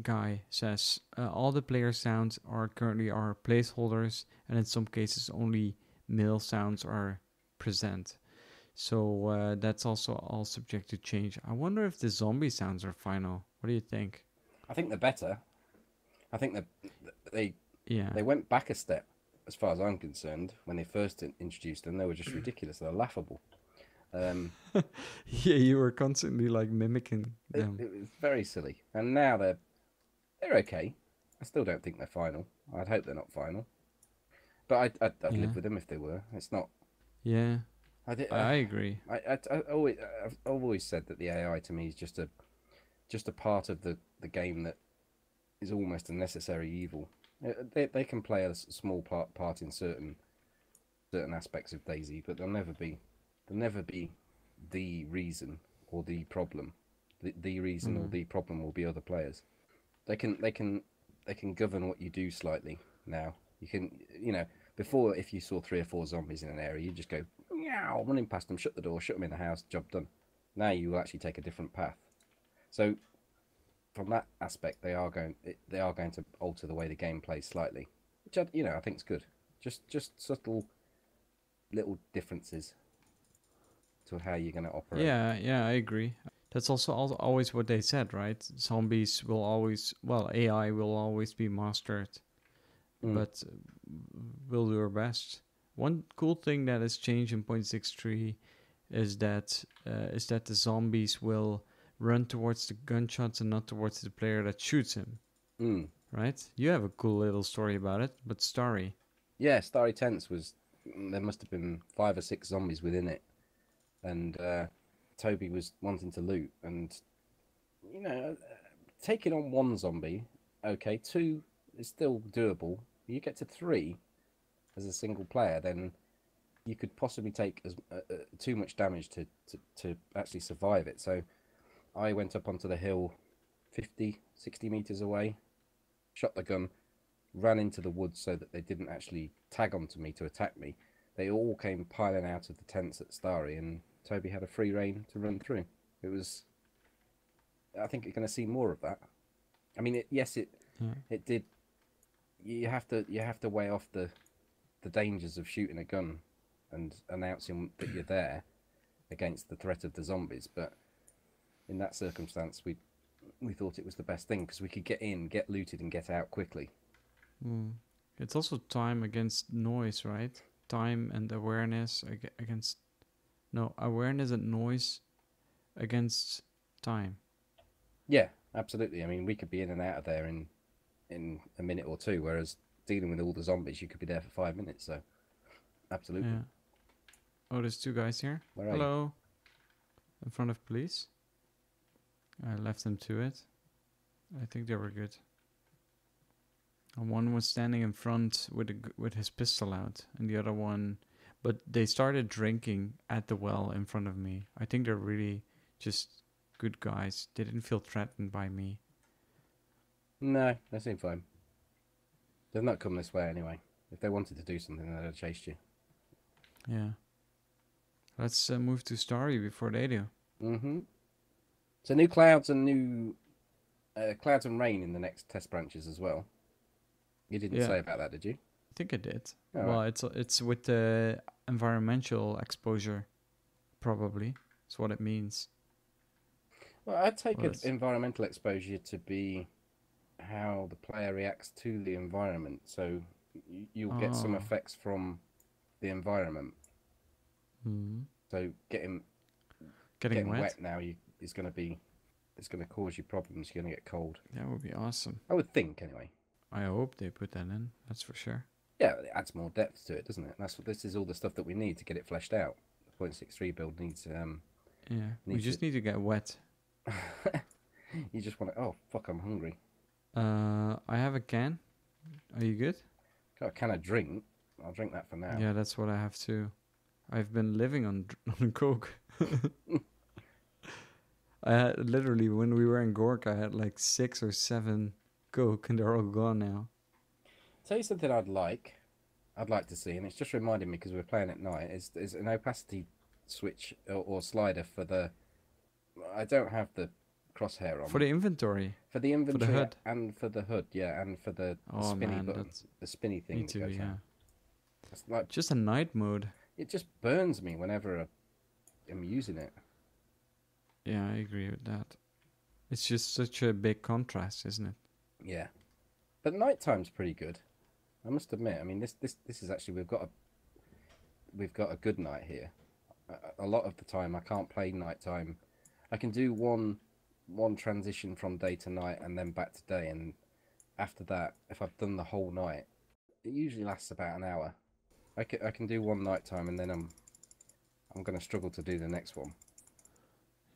guy says all the player sounds are currently placeholders, and in some cases only male sounds are present. So that's also all subject to change. I wonder if the zombie sounds are final. What do you think? I think they're better. I think that they went back a step, as far as I'm concerned. When they first introduced them, they were just ridiculous. They're laughable. Yeah, you were constantly like mimicking them. It was very silly. And now they're okay. I still don't think they're final. I'd hope they're not final. But I'd live with them if they were. It's not. Yeah. I agree. I've always said that the AI to me is just a part of the game that is almost a necessary evil. They can play a small part in certain aspects of DayZ, but they'll never be the reason or the problem. The reason or the problem will be other players. They can govern what you do slightly now. You can, before, if you saw 3 or 4 zombies in an area, you just go, meow, running past them, shut the door, shut them in the house, job done. Now you will actually take a different path. So from that aspect, they are going to alter the way the game plays slightly, which I think is good. Just subtle little differences to how you're going to operate. Yeah, I agree. That's also always what they said, right? Zombies will always, AI will always be mastered, but we'll do our best. One cool thing that has changed in 0.63 is that the zombies will run towards the gunshots and not towards the player that shoots him. Mm. Right? You have a cool little story about it, but Starry. Yeah, Starry Tents was. There must have been 5 or 6 zombies within it, and Toby was wanting to loot, and taking on 1 zombie, okay, 2 is still doable. You get to 3 as a single player, then you could possibly take too much damage to actually survive it. So I went up onto the hill 50, 60 meters away, shot the gun, ran into the woods so that they didn't actually tag onto me to attack me. They all came piling out of the tents at Starry, and Toby had a free rein to run through. It was. I think you're going to see more of that. I mean, it did. You have to weigh off the dangers of shooting a gun and announcing that you're there against the threat of the zombies. But in that circumstance, we thought it was the best thing because we could get in, get looted, and get out quickly. It's also time against noise, right? Time and awareness against... No, awareness and noise against time. Yeah, absolutely. I mean, we could be in and out of there in a minute or 2, whereas dealing with all the zombies, you could be there for 5 minutes. So, absolutely. Yeah. Oh, there's 2 guys here. Where are Hello. In front of police. I left them to it. I think they were good. And one was standing in front with his pistol out, and the other one... But they started drinking at the well in front of me. I think they're really just good guys. They didn't feel threatened by me. No, they seem fine. They've not come this way anyway. If they wanted to do something, they'd have chased you. Yeah. Let's move to Starry before they do. Mm-hmm. So new clouds and clouds and rain in the next test branches as well. You didn't say about that, did you? I think I did. Oh, well, right. it's with the environmental exposure, probably. That's what it means. Well, I'd take environmental exposure to be how the player reacts to the environment. So you'll get some effects from the environment. So getting wet now is going to cause you problems. You're going to get cold. That would be awesome. I would think, anyway. I hope they put that in. That's for sure. Yeah, it adds more depth to it, doesn't it? This is all the stuff that we need to get it fleshed out. The 0.63 build needs. We just need to get wet. You just want to. Oh fuck! I'm hungry. I have a can. Are you good? Got a can of drink. I'll drink that for now. Yeah, that's what I have too. I've been living on Coke. I had literally when we were in Gork, I had like 6 or 7 Coke, and they're all gone now. Tell you something I'd like to see, and it's just reminding me because we're playing at night. Is an opacity switch or slider for the. I don't have the crosshair on for the inventory. For the inventory, for the HUD. and for the HUD, yeah, and for the spinny button, the spinny thing. Me too, yeah. It's like just a night mode. It just burns me whenever I'm using it. Yeah, I agree with that. It's just such a big contrast, isn't it? Yeah, but nighttime's pretty good. I must admit. I mean, this is actually we've got a good night here. A lot of the time, I can't play nighttime. I can do one transition from day to night and then back to day, and after that, if I've done the whole night, it usually lasts about an hour. I can do one nighttime, and then I'm going to struggle to do the next one.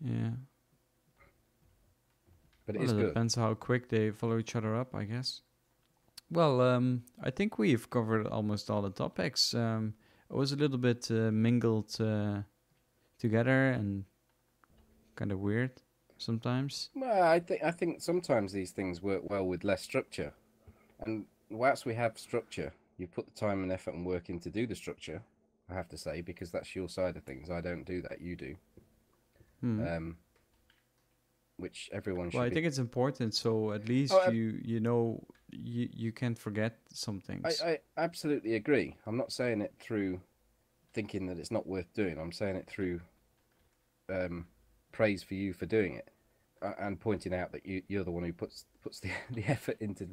Yeah. But it is good. Depends how quick they follow each other up, I guess. Well, I think we've covered almost all the topics. It was a little bit mingled together and kind of weird sometimes. Well, I think sometimes these things work well with less structure, and whilst we have structure, you put the time and effort and work in to do the structure. I have to say, because that's your side of things. I don't do that. You do. Which everyone should. Well, I think it's important, so at least you can't forget some things. I absolutely agree. I'm not saying it through thinking that it's not worth doing. I'm saying it through praise for you for doing it, and pointing out that you're the one who puts the effort into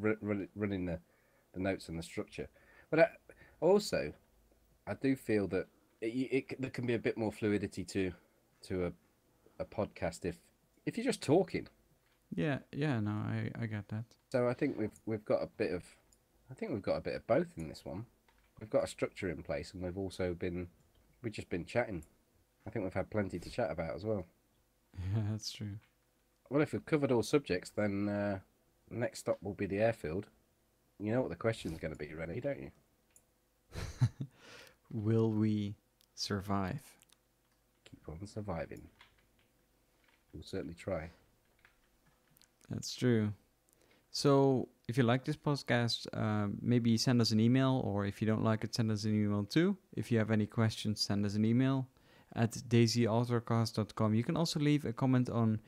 running the notes and the structure. But also, I do feel that there can be a bit more fluidity to a podcast if if you're just talking. Yeah, no, I get that. So I think we've got a bit of, I think we've got a bit of both in this one. We've got a structure in place, and we've just been chatting. I think we've had plenty to chat about as well. Yeah, that's true. Well, if we've covered all subjects, then next stop will be the airfield. You know what the question's going to be, René, don't you? Will we survive? Keep on surviving. We'll certainly try. That's true. So if you like this podcast, maybe send us an email, or if you don't like it, send us an email too. If you have any questions, send us an email at DayZ Altarcast.com. You can also leave a comment on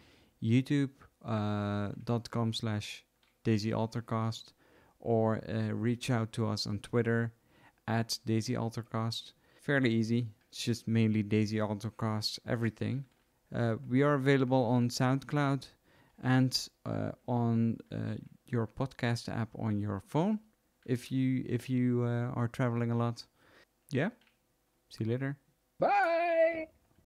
youtube.com/DayZ Altarcast, or reach out to us on Twitter at DayZ Altarcast. Fairly easy. It's just mainly DayZ Altarcast, everything. We are available on SoundCloud and on your podcast app on your phone if you are traveling a lot. Yeah. See you later. Bye!